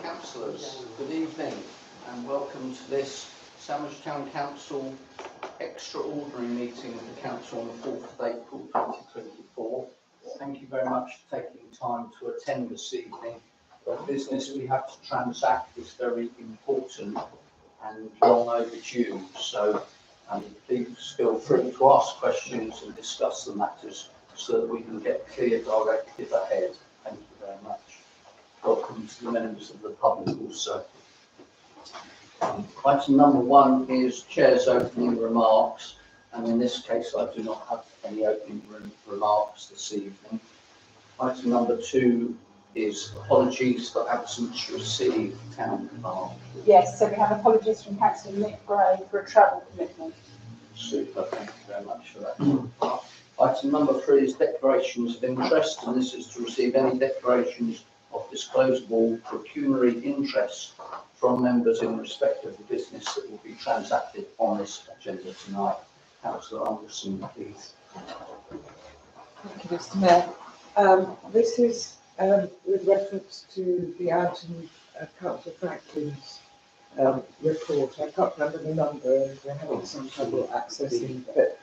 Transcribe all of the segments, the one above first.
Councillors, good evening and welcome to this Sandwich Town Council extraordinary meeting of the Council on the 4th of April 2024. Thank you very much for taking time to attend this evening. The business we have to transact is very important and long overdue, so please feel free to ask questions and discuss the matters so that we can get clear directive ahead. Thank you very much. Welcome to the members of the public also. Item number 1 is Chair's opening remarks, and in this case I do not have any opening remarks this evening. Item number 2 is apologies for absence received, Town Clerk. Yes, so we have apologies from Councillor Nick Gray for a travel commitment. Super, thank you very much for that. Item number 3 is declarations of interest, and this is to receive any declarations of disclosable pecuniary interest from members in respect of the business that will be transacted on this agenda tonight. Councillor Anderson, please. Thank you, Mr. Mayor. This is with reference to the item of Councillor Franklin's report. I can't remember the number and we're having some trouble accessing it.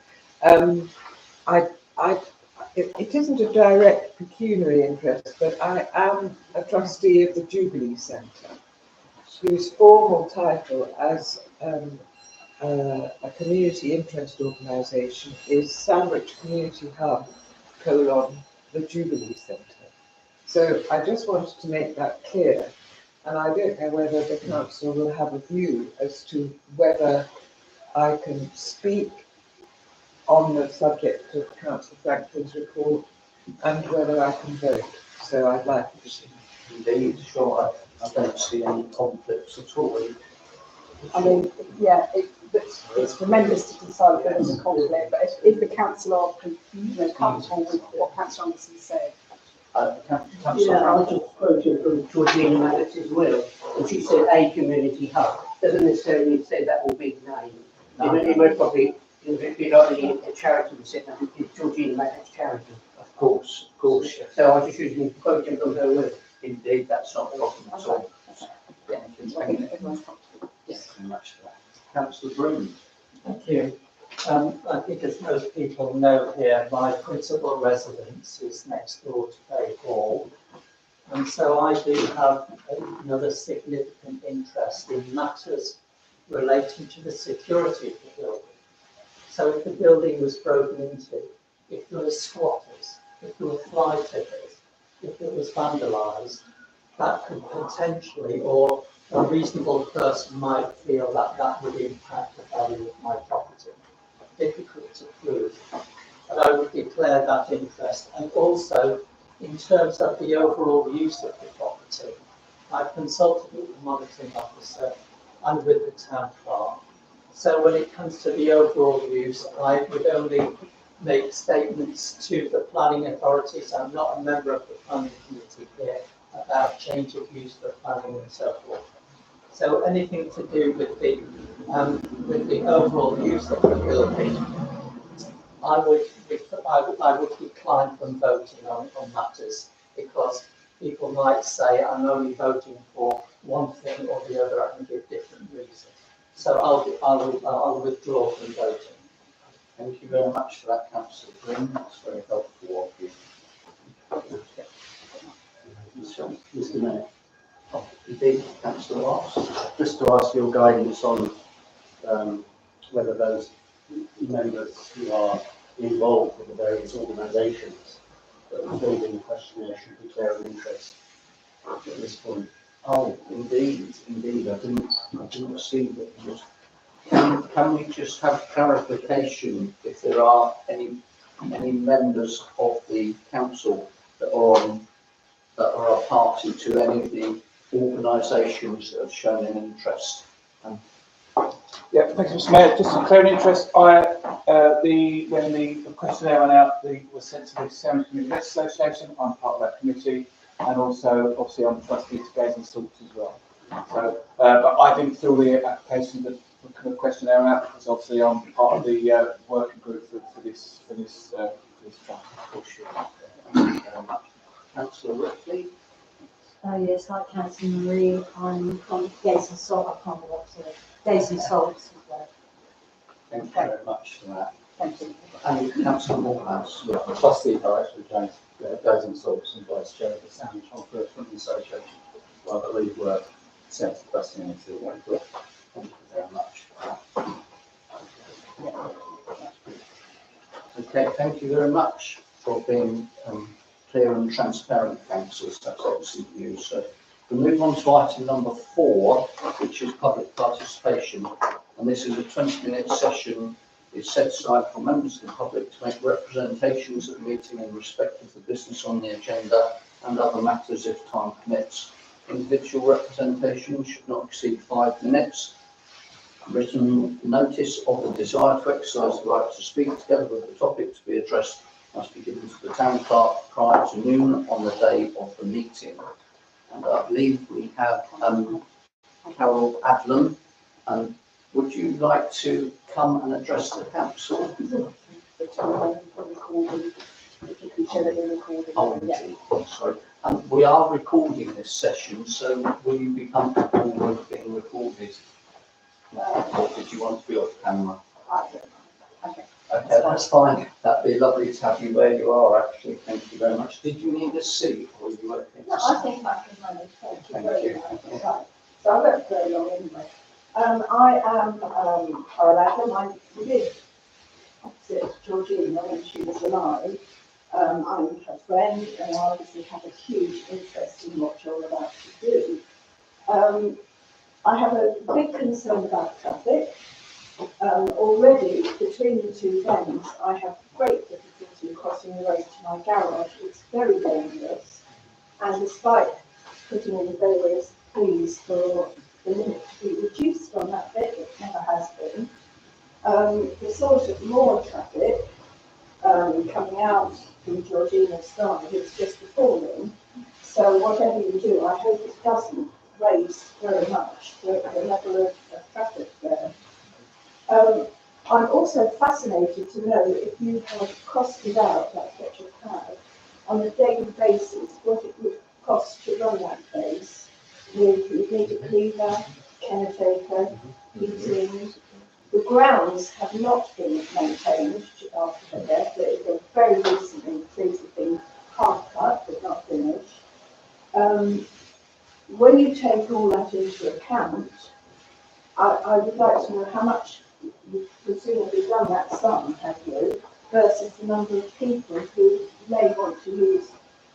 It isn't a direct pecuniary interest, but I am a trustee of the Jubilee Centre, whose formal title as a community interest organisation is Sandwich Community Hub, the Jubilee Centre. So I just wanted to make that clear, and I don't know whether the council will have a view as to whether I can speak on the subject of Councillor Franklin's report and whether I can vote. So I'd like to see. Indeed, sure. I don't see any conflicts at all. I mean, yeah, it's for members to decide if there is a conflict, but if the council are comfortable with what Councillor Anderson said. Councillor, I was just quoting from Georgina Maddox's will, and she said a community hub. Doesn't necessarily say that will be the name. It might probably be like the charity we said, it's Georgina Maddox charity. Of course. So I was just using quoting from her will. Indeed, that's not a problem at all. Thank you very much for that. Councillor Broom. Thank you. I think as most people know here, my principal residence is next door to Bay Hall. And so I do have another significant interest in matters relating to the security of the building. So if the building was broken into, if there were squatters, if there were fly tippers, if it was vandalised, that could potentially, or a reasonable person might feel that that would impact the value of my property. Difficult to prove, but I would declare that interest. And also, in terms of the overall use of the property, I've consulted with the monitoring officer and with the town clerk. So when it comes to the overall use, I would only make statements to the planning authorities. I'm not a member of the planning committee here about change of use for planning and so forth. So anything to do with the overall use of the building, I would decline from voting on matters, because people might say I'm only voting for one thing or the other and give different reasons. So I'll withdraw from voting. Thank you very much for that, Councillor Green. That's very helpful of you. Mr. Mayor. Oh, indeed, Councillor Ross. Just to ask your guidance on whether those members who are involved with the various organisations that are filled in the questionnaire should declare an interest at this point. Oh, indeed. I didn't see that. Can we just have clarification if there are any members of the council that are a party to any of the organisations that have shown an interest? Yeah, thank you, Mr. Mayor. Just to declare an interest, when the questionnaire went out, was sent to the Sandwich Community Association. I'm part of that committee, and also obviously I'm trustee to Gazing Salts as well. So, but I didn't fill the application, the questionnaire out, because obviously I'm part of the working group for this trust. Of course, you are. Thank you very much. Councillor Ripley. Yes, hi Councillor Marie, I'm from Gates and Salt, I can't remember what it is, Gates and Salt. Thank you very much for that. Thank you. And Councillor Morehouse. Yeah, the trustee director of James Goes and Salts and vice chair of the Sound Transport Association. I believe we're sent to question into one group. Thank you very much for that. Okay, thank you very much for being clear and transparent, councillors. That's excellent news. So we move on to item number 4, which is public participation. And this is a 20-minute session. It's set aside for members of the public to make representations at the meeting in respect of the business on the agenda and other matters if time permits. Individual representation should not exceed 5 minutes. Written notice of the desire to exercise the right to speak together with the topic to be addressed must be given to the town clerk prior to noon on the day of the meeting. And I believe we have Carol Adlam. Would you like to come and address the council? Oh, indeed. Sorry. We are recording this session, so will you be comfortable with being recorded? Or did you want to be off camera? Okay, that's fine. That'd be lovely to have you where you are, actually. Thank you very much. Did you need a seat or were you okay? No, I think I can manage. Thank you very Thank you. much. Right. So I won't very long anyway. I am Carol Adam. I lived opposite Georgina when she was alive. I'm her friend and I obviously have a huge interest in what you're about to do. I have a big concern about traffic. Already between the two bends, I have great difficulty crossing the road to my garage. It's very dangerous. And despite putting in various pleas for the limit to be reduced on that bit, it never has been. The sort of more traffic coming out from Georgina's side is just appalling. So whatever you do, I hope it doesn't raise very much the level of traffic there. I'm also fascinated to know if you have costed out, like what you have, on a daily basis, what it would cost to run that place with meter cleaver, caretaker, heating. The grounds have not been maintained after her death. They've very recently, trees have been half cut but not finished. When you take all that into account, I would like to know how much you've presumably done that sum, have you, versus the number of people who may want to use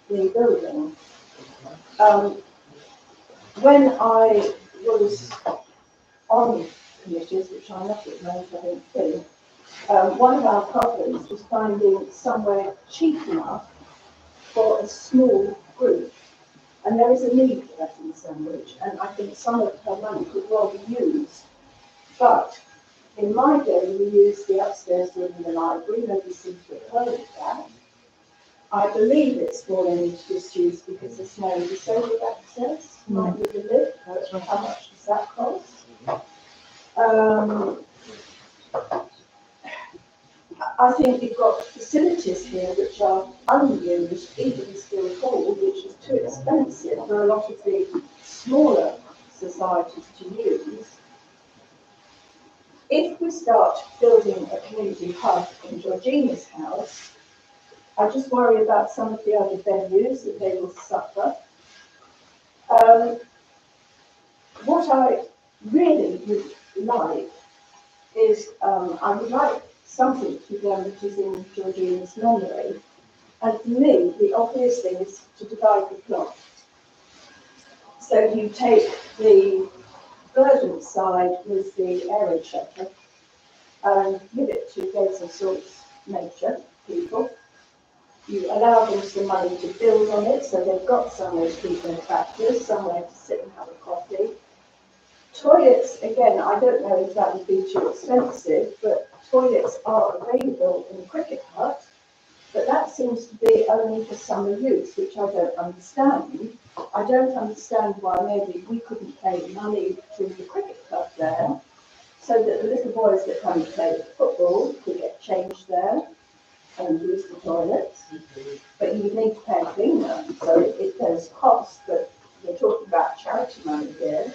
the building. When I was on committees, which I'm not at the moment, I don't think, one of our problems was finding somewhere cheap enough for a small group. And there is a need for that in Sandwich, and I think some of her money could well be used. But in my day, we used the upstairs room in the library. Nobody seems to have heard of that. I believe it's fallen into disuse because there's no disabled access. Might need a lift. How much does that cost? I think you've got facilities here which are unused, even Still Hall, which is too expensive for a lot of the smaller societies to use. If we start building a community hub in Georgina's house, I just worry about some of the other venues that they will suffer. What I really would like is, I would like something to be done that is in Georgina's memory. And for me, the obvious thing is to divide the plot. So you take the Verdant side with the area shelter and give it to Gates and Salts nature people. You allow them some money to build on it, so they've got somewhere to keep their tractors, somewhere to sit and have a coffee. Toilets, again, I don't know if that would be too expensive, but toilets are available in the cricket hut, but that seems to be only for summer use, which I don't understand. I don't understand why maybe we couldn't pay money to the cricket club there, so that the little boys that come and play football could get changed there. and use the toilets, but you would need to pay a cleaner, so there's costs, but we're talking about charity money here.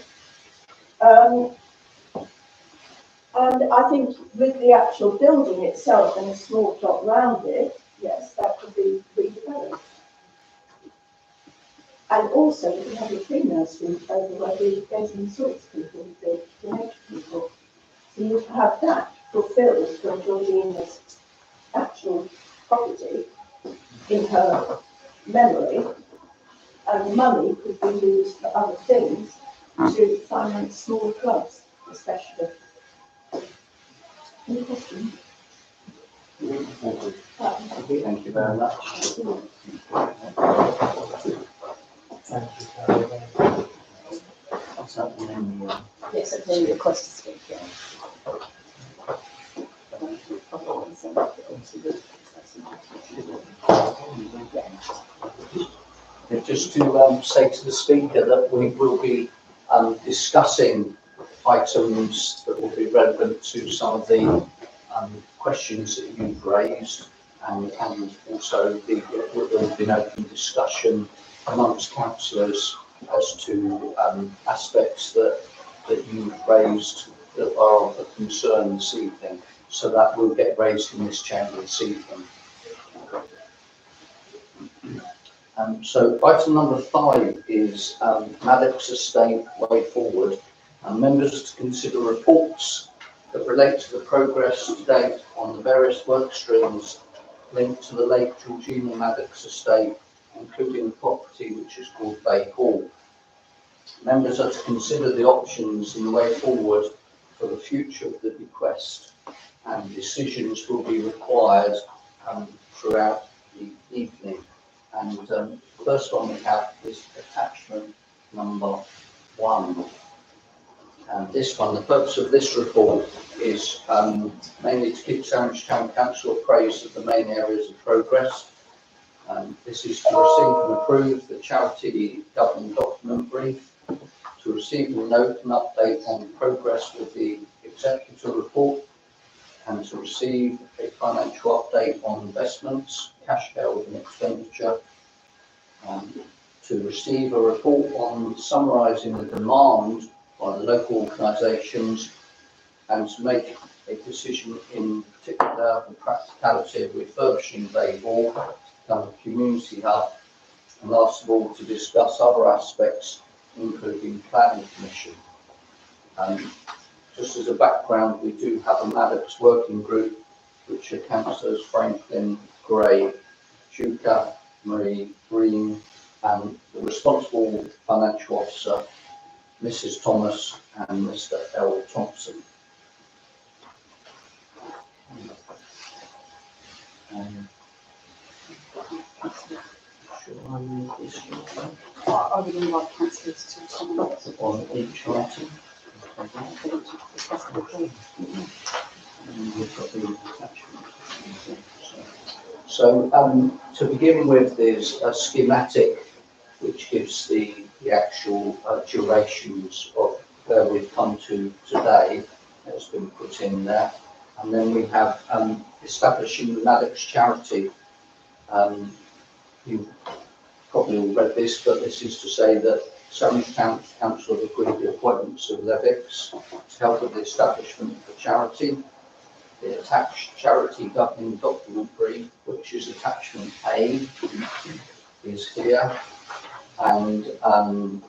And I think with the actual building itself and a small plot round it, yes, that could be redeveloped. And also, we have a free nursery over where the Gathering Sorts people, the nature people. So you have that fulfilled from Georgina's actual property in her memory, and money could be used for other things to finance small clubs, especially. Any questions? Thank you very much. Thank you, Carol. What's happening? Yes, I've been requested to speak, yeah. Just to say to the speaker that we will be discussing items that will be relevant to some of the questions that you've raised, and also there will be an open discussion amongst councillors as to aspects that you've raised that are of concern this evening. So that will get raised in this chamber this evening. So item number 5 is Maddox Estate Way Forward, and members to consider reports that relate to the progress to date on the various work streams linked to the late Georgina Maddox Estate, including the property which is called Bay Hall. Members are to consider the options in the way forward for the future of the bequest, and decisions will be required throughout the evening. And the first one we have is attachment number 1. And this one, the purpose of this report is mainly to keep Sandwich Town Council appraised of the main areas of progress. This is to receive and approve the charity government document brief, to receive and note an update on progress with the executive report, and to receive a financial update on investments, cash held and expenditure, to receive a report on summarising the demand by the local organisations, and to make a decision in particular the practicality of refurbishing Bay Hall to become a community hub, and last of all to discuss other aspects including planning commission. Just as a background, we do have a Maddox working group which are councillors Franklin, Gray, Chuka, Marie, Green, and the responsible financial officer, Mrs. Thomas and Mr. L. Thompson. Should I read this I would invite councillors to comment. on each item? So to begin with, there's a schematic which gives the actual durations of where we've come to today. That's been put in there. And then we have establishing the Maddox charity. You've probably all read this, but this is to say that Sandwich Town Council have agreed the appointments of Levix to help with the establishment of the charity. The attached charity governing document brief, which is attachment A, is here, and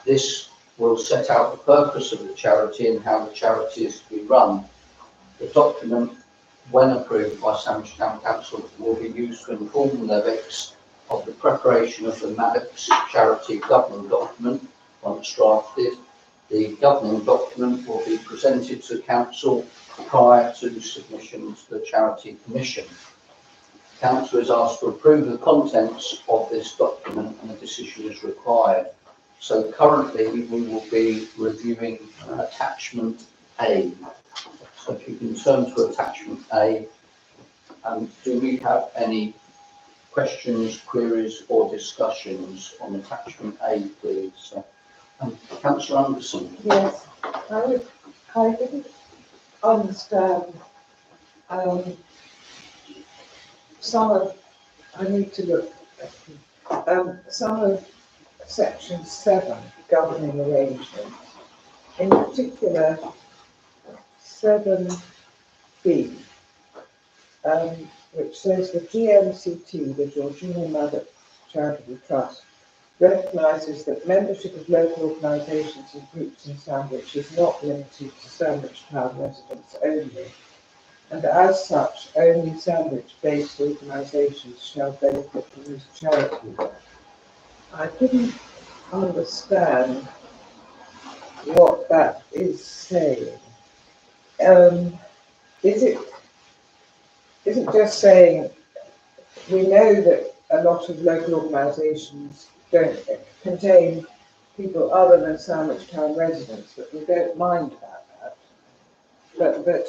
this will set out the purpose of the charity and how the charity is to be run. The document, when approved by Sandwich Town Council, will be used to inform Levix of the preparation of the Maddox charity governing document. Once drafted, the governing document will be presented to Council prior to submission to the Charity Commission. Council is asked to approve the contents of this document and a decision is required. So currently we will be reviewing attachment A. So if you can turn to attachment A, do we have any questions, queries or discussions on attachment A, please? Councillor Anderson. Yes, I didn't understand some of, I need to look, some of section 7 governing arrangements, in particular 7B, which says the GMCT, the Georgina Maddox Charitable Trust, recognises that membership of local organisations and groups in Sandwich is not limited to Sandwich Town residents only, and as such, only Sandwich-based organisations shall benefit from this charity. I didn't understand what that is saying. Is it just saying, we know that a lot of local organisations don't contain people other than Sandwich Town residents, but we don't mind about that. But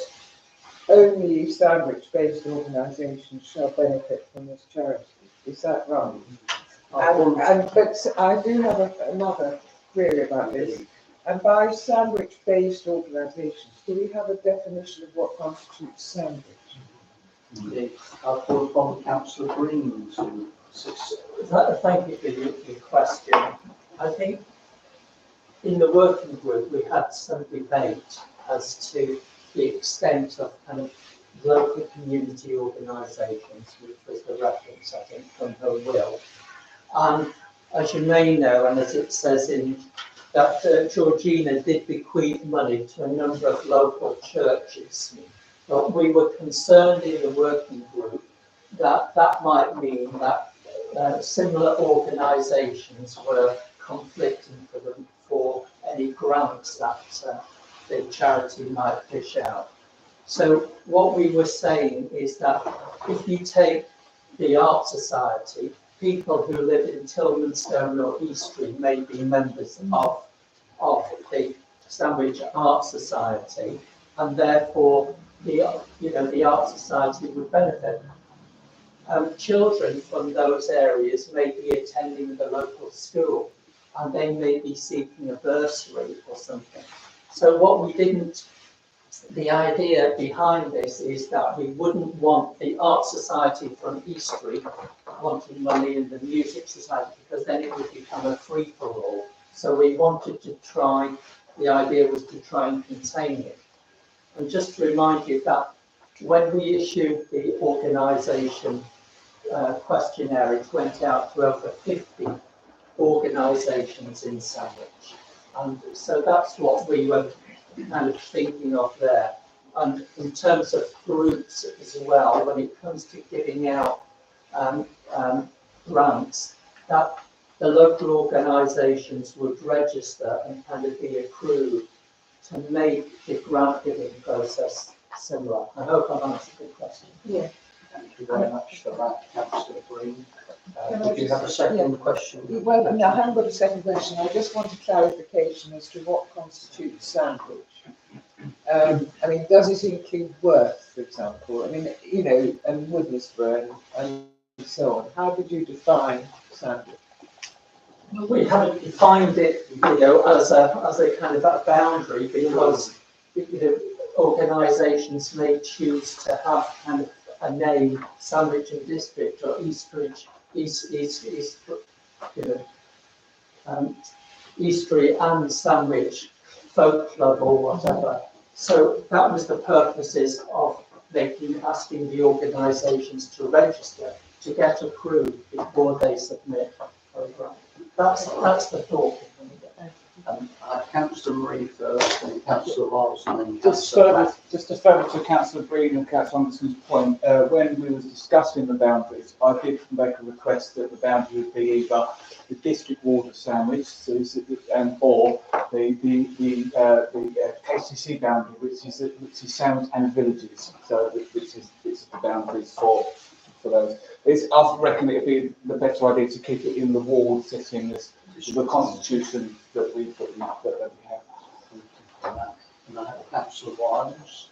only Sandwich-based organisations shall benefit from this charity. Is that right? But I do have another query about this. And by Sandwich-based organisations, do we have a definition of what constitutes Sandwich? I'll call upon Councillor Green to assist. Thank you for your question. I think in the working group we had some debate as to the extent of kind of local community organisations, which was the reference, I think, from her will. And as you may know, and as it says in that Georgina did bequeath money to a number of local churches. But we were concerned in the working group that that might mean that similar organisations were conflicting for them for any grants that the charity might fish out. So what we were saying is that if you take the Art Society, people who live in Tilmanstone or Eastry may be members of the Sandwich Art Society, and therefore the Art Society would benefit. Children from those areas may be attending the local school, and they may be seeking a bursary or something. So what we didn't, the idea behind this is that we wouldn't want the Art Society from Eastry wanting money in the Music Society, because then it would become a free-for-all. So we wanted to try, the idea was to try and contain it. And just to remind you that when we issued the organisation questionnaire, it went out to over 50 organisations in Sandwich. And so that's what we were kind of thinking of there. And in terms of groups as well, when it comes to giving out grants, that the local organisations would register and kind of be approved to make the grant giving process similar. I hope I've answered the question. Yeah. Thank you very much for that, Councillor Green. Can Did I you have a just- second question? Well, no, I haven't got a second question. I just want a clarification as to what constitutes Sandwich. I mean, does it include Worth, for example? I mean, you know, and Woodlesborough and so on. How did you define Sandwich? We haven't defined it, as a kind of a boundary, because organisations may choose to have kind of a name, Sandwich and District or Eastridge, Eastry and Sandwich Folk Club or whatever. So that was the purposes of asking the organisations to register, to get approved before they submit a program. That's the thought. Councillor Marie first, and Councillor Miles, and then Just to further to Councillor Green and Councillor Anderson's point, when we was discussing the boundaries, I did make a request that the boundary would be either the district ward of Sandwich, or the KCC boundary, which is Sandwich and villages. So which is the boundaries for those. I reckon it'd be the better idea to keep it in the ward setting as the constitution that we have. And I have Councillor Wiles.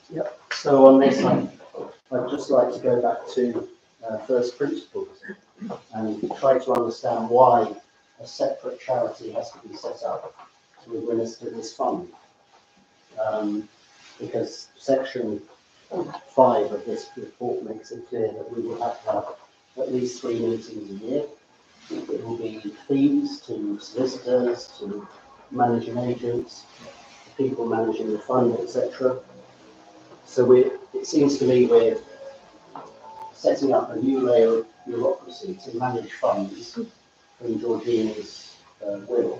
Yep. So on this one, I'd just like to go back to first principles and try to understand why a separate charity has to be set up to administer this fund. Because section 5 of this report makes it clear that we will have to have at least 3 meetings a year. It will be fees to solicitors, to managing agents, people managing the fund, etc. So it seems to me we're setting up a new layer of bureaucracy to manage funds from Georgina's will,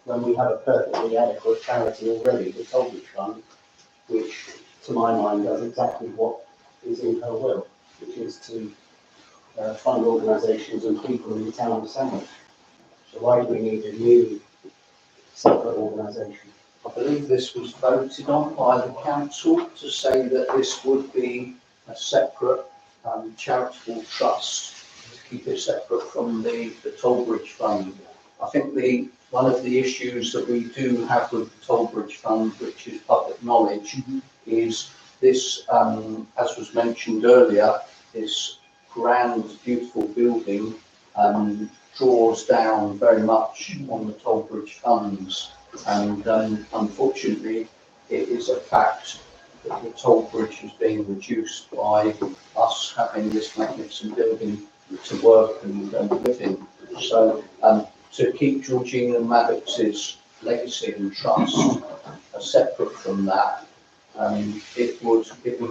when we have a perfectly adequate charity already, the Tollbridge Fund, which to my mind does exactly what is in her will, which is to fund organisations and people in the town of Sandwich. So why do we need a new separate organisation? I believe this was voted on by the council to say that this would be a separate charitable trust, to keep it separate from the Tollbridge Fund. I think one of the issues that we do have with the Tollbridge Fund, which is public knowledge, is this, as was mentioned earlier, this grand, beautiful building draws down very much on the Tollbridge funds. And unfortunately, it is a fact that the Tollbridge is being reduced by us having this magnificent building to work and live in. So to keep Georgina Maddox's legacy and trust separate from that, it would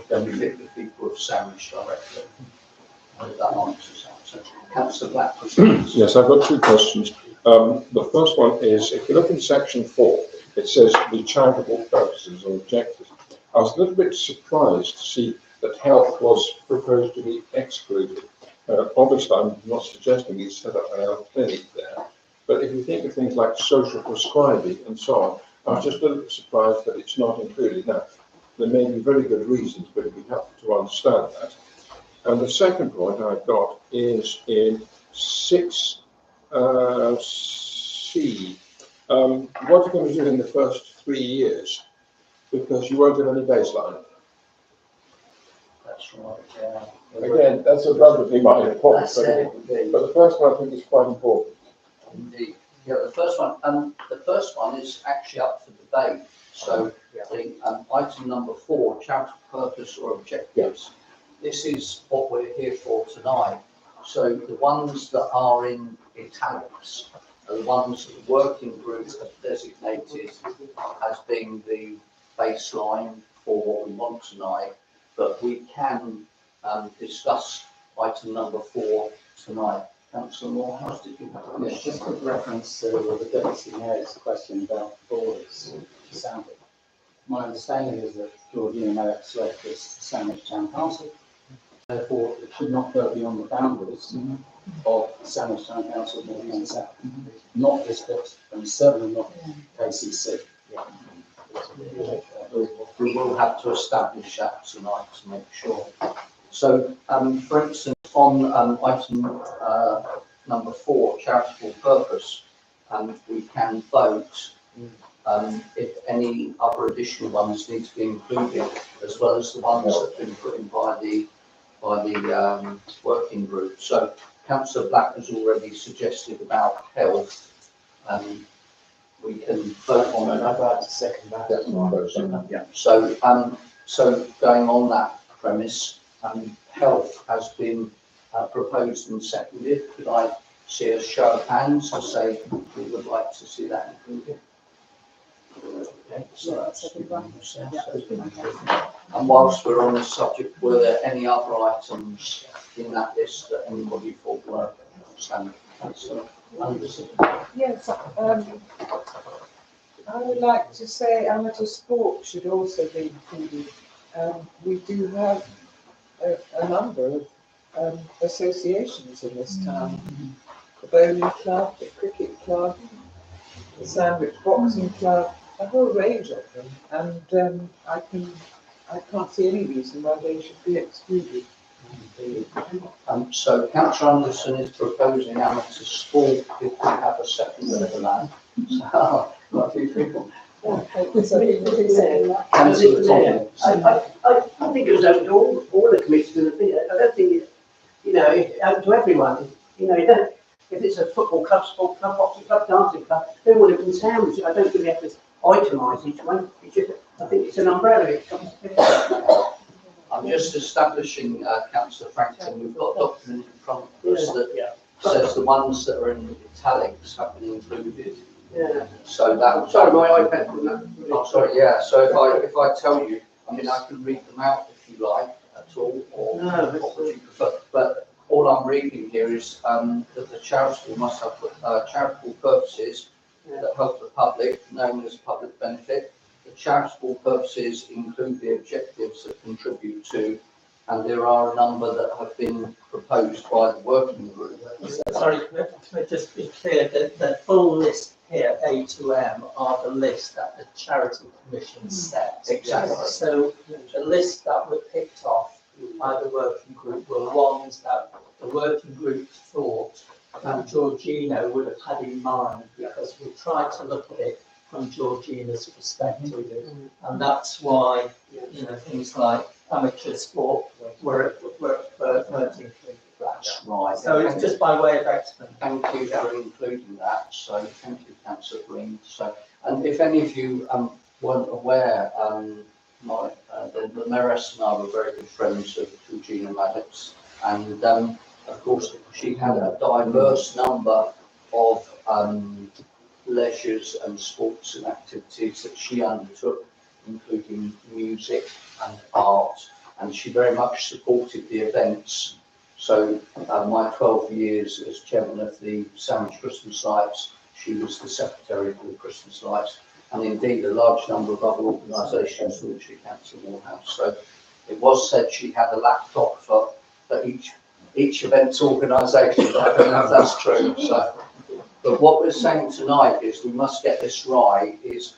benefit the people of Sandwich directly. I hope that answers that. So, Councillor Black, please. Yes, I've got 2 questions. The first one is, if you look in section 4, it says the charitable purposes or objectives. I was a little bit surprised to see that health was proposed to be excluded. Obviously, I'm not suggesting you set up a health clinic there, but if you think of things like social prescribing and so on, I was just a little bit surprised that it's not included. Now, there may be very good reasons, but it'd be helpful to understand that. And the second point I've got is in 6C. What are you going to do in the first 3 years? Because you won't have any baseline. That's right, yeah. Again, that's a relatively minor point, That's but it. the first one I think is quite important. Indeed. Yeah, the first one is actually up for debate. So the item number 4, charitable purpose or objectives. This is what we're here for tonight. So the ones that are in italics are the ones that the working group have designated as being the baseline for what we want tonight. But we can discuss item number 4 tonight. Councillor Morehouse, did you have a Yes, just with reference to the Deputy Mayor's question about borders sounded. My understanding is that Georgina Maddox left this Sandwich Town Council. Therefore, it should not go beyond the boundaries of Sandwich Town Council North and South, not district, and certainly not KCC. We will have to establish that tonight to make sure. So, for instance, on item number 4, charitable purpose, we can vote if any other additional ones need to be included, as well as the ones that have been put in by the working group. So, Councillor Black has already suggested about health. We can vote on I'd that. like to second that. Yeah. So going on that premise, health has been proposed and seconded. Could I see a show of hands to say we would like to see that included? Okay, so that's unanimous. And whilst we're on this subject, were there any other items in that list that anybody thought were outstanding? Yes, I would like to say amateur sport should also be included. We do have a number of associations in this town. The bowling club, the cricket club, the Sandwich Boxing Club, a whole range of them. And I can't see any reason why they should be excluded. So Councillor Anderson is proposing amateur sport if we have a second for that. So, a few people. Councillor Tom. I think it was open to all the committees, and I don't think it's, it's open to everyone. If it's a football club, sport club, boxing club, dancing club, then would have been sandwiched. I don't think we have to itemise each one. It's just, I think it's an umbrella. It comes together. I'm just establishing, councillor Franklin, we've got a document in front of us that says the ones that are in italics have been included. Yeah. So that. Sorry, my iPad was not. Oh, sorry, yeah, so if I tell you, I mean, I can read them out if you like at all, or No, what would you prefer? But all I'm reading here is, that the charitable must have, charitable purposes that help the public, known as public benefit. The charitable purposes include the objectives that contribute to, and there are a number that have been proposed by the working group. Sorry, can I just be clear that the full list here, A to M, are the list that the Charity Commission set. Exactly. So the list that were picked off by the working group were ones that the working group thought that Georgina would have had in mind, because we tried to look at it from Georgina's perspective, and that's why, you know, things like amateur sport weren't included. That's right. So it's just by way of explanation. Thank you for including that, so thank you, councillor Green. So, and if any of you weren't aware, the Mayoress and I were very good friends of Georgina Maddox, and of course she had a diverse number of leisures and sports and activities that she undertook, including music and art, and she very much supported the events. So my 12 years as chairman of the Sandwich Christmas Lights, she was the secretary for the Christmas Lights, and indeed a large number of other organisations, Wiltshire Council, Moorhouse. So it was said she had a laptop for each event's organisation. I don't know if that's true. So, but what we're saying tonight is we must get this right. Is,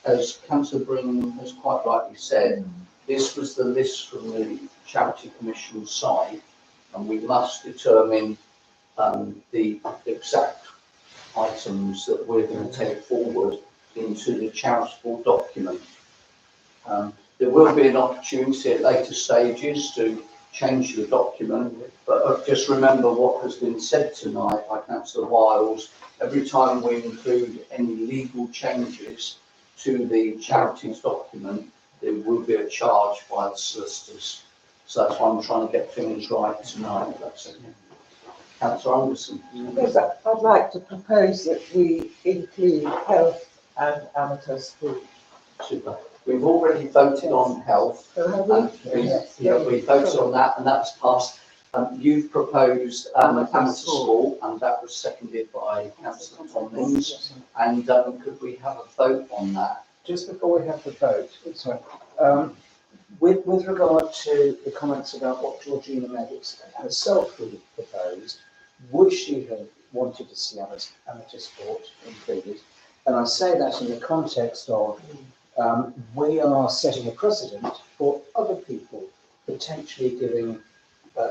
as Councillor Bring has quite rightly said, this was the list from the Charity Commission side, and we must determine the exact items that we're going to take forward into the charitable document. There will be an opportunity at later stages to change the document, but just remember what has been said tonight by Councillor Wiles. Every time we include any legal changes to the charities document, there will be a charge by the solicitors. So that's why I'm trying to get things right tonight. That's it. Councillor Anderson. Yes, I'd like to propose that we include health and amateur sport. Super. We've already voted on health. So have we? We voted on that, and that's passed. You've proposed amateur sport, and that was seconded by Councillor Tomlins. And could we have a vote on that? Just before we have the vote, sorry, with regard to the comments about what Georgina Maddox herself would have proposed, would she have wanted to see amateur sport included? And I say that in the context of we are setting a precedent for other people potentially giving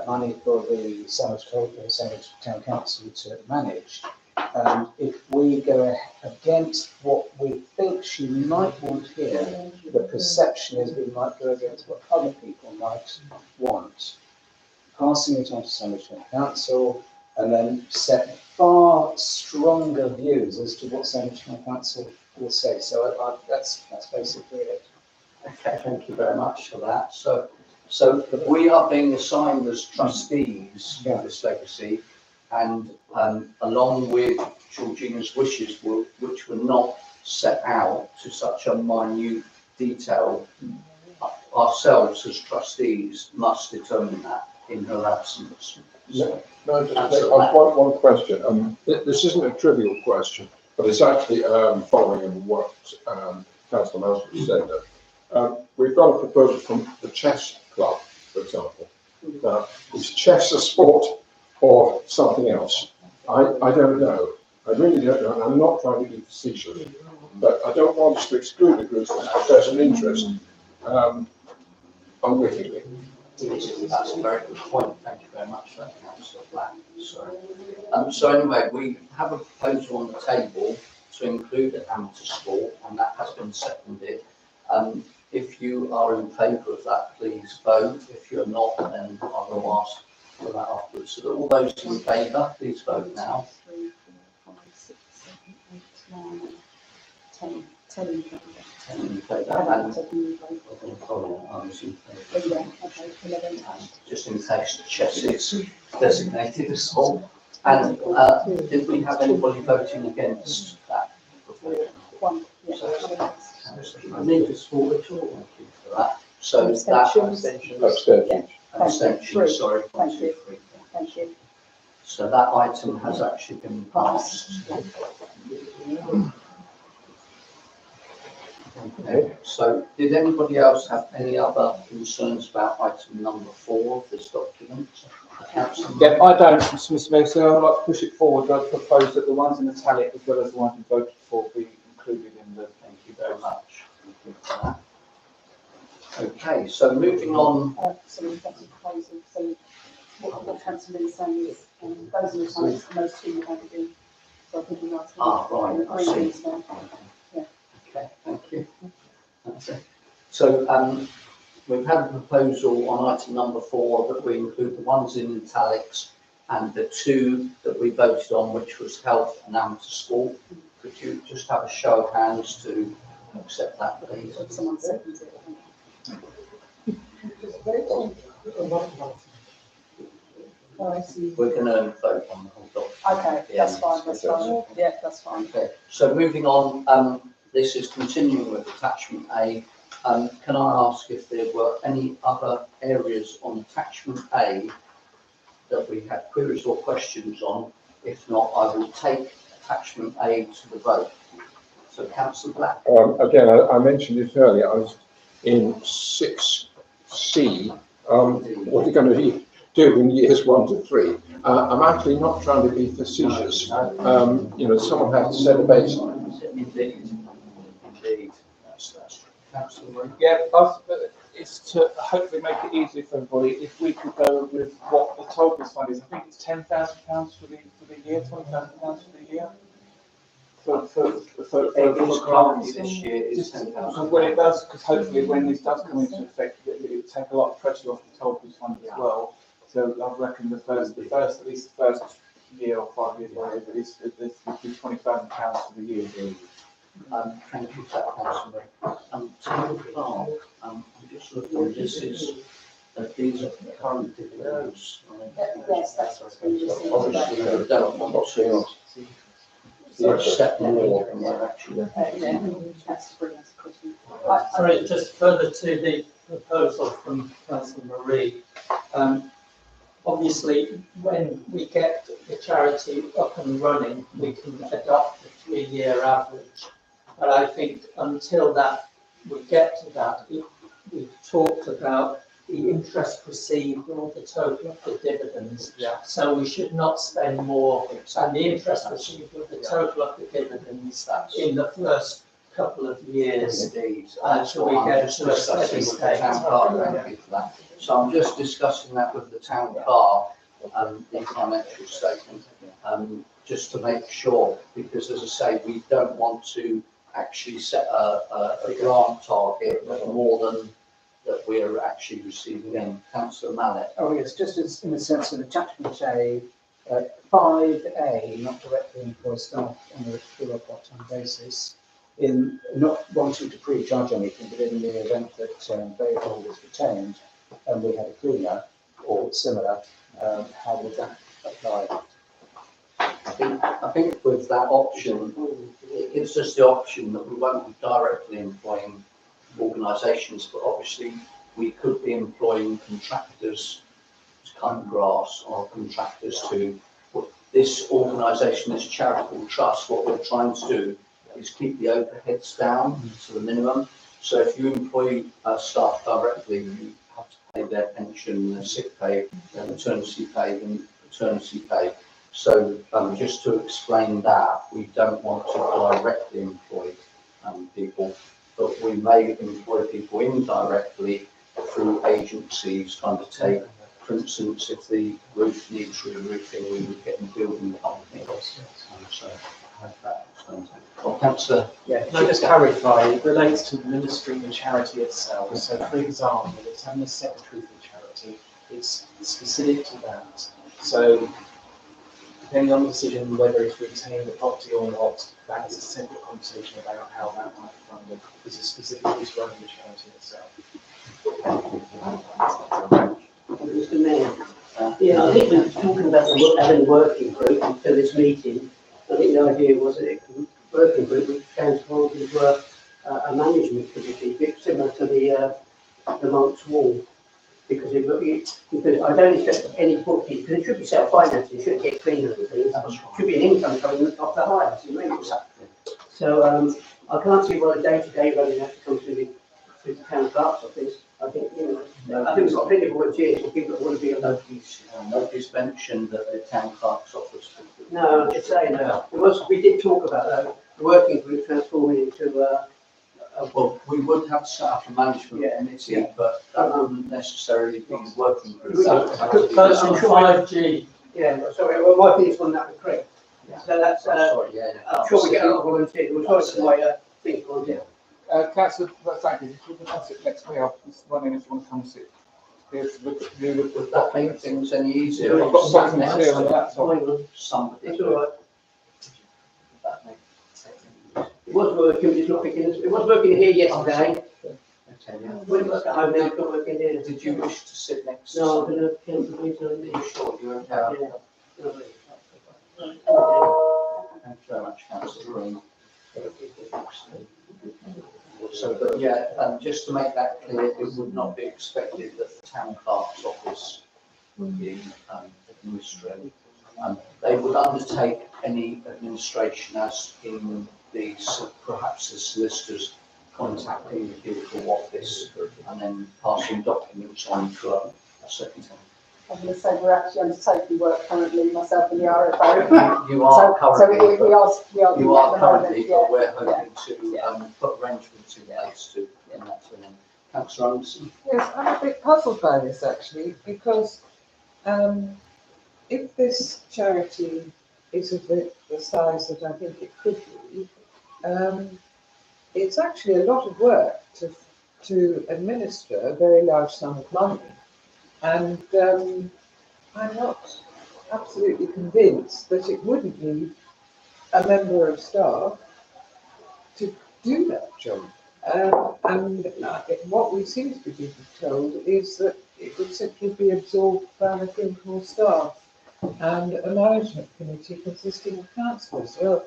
money for the Sandwich Town Council to manage. And if we go against what we think she might want here, the perception is we might go against what other people might want. Passing it on to Sandwich Town Council and then set far stronger views as to what Sandwich Town Council will say. So that's basically it. Okay, thank you very much for that. So we are being assigned as trustees for this legacy, and along with Georgina's wishes, which were not set out to such a minute detail, ourselves as trustees must determine that in her absence. So, No, just one question. This isn't a trivial question, but it's actually following on what Councillor Mosley said. We've got a proposal from the chess club, for example. Now, is chess a sport or something else? I don't know. I really don't know, and I'm not trying to be facetious, but I don't want us to exclude the groups that profess an interest unwittingly. That's a very good point. Thank you very much for that, Councillor Black. So anyway, we have a proposal on the table to include amateur sport, and that has been seconded. If you are in favour of that, please vote. If you're not, then I will ask for that afterwards. So all those in favour, please vote now. 3, 4, 5, 6, 7, 8, 9, 10. 10 in favour. 10 in favour. I And haven't taken any vote. I was in favour. Yeah, okay. just in case the chess is designated as sole. And did we have anybody voting against that? One, yeah. I need to support it all. Thank you for that. So that Abstentions? Abstention. abstention, sorry. one, Thank two, you. three. Thank you. So that item has actually been passed. Okay, so did anybody else have any other concerns about item number 4 of this document? Councillor Yeah, I don't, Mr Mayor, so I'd like to push it forward. I propose that the ones in italic as well as the ones we voted for be included in the. Thank you very much. Thank you for that. Okay, so moving on. So we've got a proposal, so what councillor Lee is saying is, those in the sites, those two have already been, so I think we asked. Right, I see. Agreements now. Yeah. Okay, thank you. That's it. So we've had a proposal on item number 4 that we include the ones in italics and the 2 that we voted on, which was health and amateur school. Could you just have a show of hands to accept that, please? Someone seconds it. Oh, I see. We're going to vote on the whole document. Okay, that's fine, that's fine. Yeah, that's fine. Okay, so moving on, this is continuing with attachment A. Can I ask if there were any other areas on attachment A that we had queries or questions on? If not, I will take attachment A to the vote. So Councillor Black. Again, I mentioned it earlier, I was in 6C, what are you going to do in years 1 to 3? I'm actually not trying to be facetious. You know, someone has to set a baseline. Indeed. That's Councillor. Yeah, it's to hopefully make it easier for everybody. If we could go with what the Tolkien fund is, I think it's £10,000 for the year, £20,000 for the year. For Currently this year is just 10,000. when it does, because hopefully when this does come into effect, it will take a lot of pressure off the Tolkien fund as well. So I reckon the first at least the first year or 5 years, whatever it is, it's £20,000 for the year. Thank you for that, Councillor. Town Clerk, I'm just looking, these are the current dividends. Yes, that's what's been received. Obviously, we don't want to accept more than we're actually. Yeah, that's brilliant, question. Sorry, just further to the proposal from Councillor Marie. Obviously, when we get the charity up and running, we can adopt the 3-year average. But I think until that we get to that, we've talked about the interest received or the total of the dividends. Yeah. So we should not spend more than the interest received of the total of the dividends in the first couple of years. Indeed. Until we get to a steady With the state. town clerk, thank you for that. So I'm just discussing that with the town clerk, the financial statement, just to make sure, because as I say, we don't want to actually set a grant target more than that we're actually receiving in. Councillor Mallet. Oh, yes, just as in the sense of attachment A, 5A, not directly employ staff on a full or part-time basis, in not wanting to prejudge anything, but in the event that Bayhall was retained and we had a cleaner or similar, how would that apply? I think with that option, it gives us the option that we won't be directly employing organisations, but obviously we could be employing contractors to cut grass or contractors to put this organisation, this charitable trust. What we're trying to do is keep the overheads down to the minimum. So if you employ staff directly, you have to pay their pension, their sick pay, their maternity pay, and paternity pay. So just to explain that, we don't want to directly employ people, but we may employ people indirectly through agencies trying to take, for instance, if the roof needs re-roofing, we would get a building company. So I hope that explains it. Well, Councillor. Yeah, can I just clarify, it relates to administering the charity itself. So for example, it's having a secretary for the charity, it's specific to that. So depending on the decision whether it's retain the property or not, that is a separate conversation about how that might be funded. This is specifically to running the charity itself. Yeah, I think we were talking about having a working group for this meeting. I think the idea was that a working group which transformed into a management committee, a bit similar to the Monk's Wall. Because I don't expect any booking, because it should be self-financed, it shouldn't get cleaner and things. It should be an income coming off the hires, you know. So, I can't see why the day-to-day running has to come through the town clerk's office. I think, I think we've got plenty of volunteers or people that want to be on that. Nobody's mentioned that the town clerk's office. No, I'm just saying that. We did talk about that, the working group transforming into, Well, we would have to set up a management committee, but that wouldn't necessarily be the working group. First on 5G. yeah, sorry, well, my opinion's on that with Craig. So that's, Sorry, I'm sure we get a lot of volunteers, we'll try to write things volunteer. Councillor, thank you. If you can sit next to me, I'm just wondering if you want to come sit here to look at you. Would that make things any easier? I've got something here on the laptop. Somebody. It's all right. That makes It was working, it's not picking, it was working here yesterday. Okay, yeah. When it was at home now, it's not working here. Did you wish to sit next to No, I'm somebody? gonna cancel the meeting on Are you this. sure you're okay? Yeah. Thank you very much, councillor Green. So, but yeah, just to make that clear, it would not be expected that the town clerk's office would be administrated. They would undertake any administration as in the, perhaps the solicitors contacting the guildhall office and then passing documents on to a secretary. I'm going to say we're actually undertaking work currently, myself and the RFO. You are currently, So we are you are currently, yeah, but we're hoping yeah. to put arrangements in place to get that to an end. Councillor Anderson? Yes, I'm a bit puzzled by this actually, because if this charity is of the size that I think it could be, it's actually a lot of work to administer a very large sum of money. And I'm not absolutely convinced that it wouldn't need a member of staff to do that job. And what we seem to be being told is that it would simply be absorbed by the Guildhall staff and a management committee consisting of councillors. Well,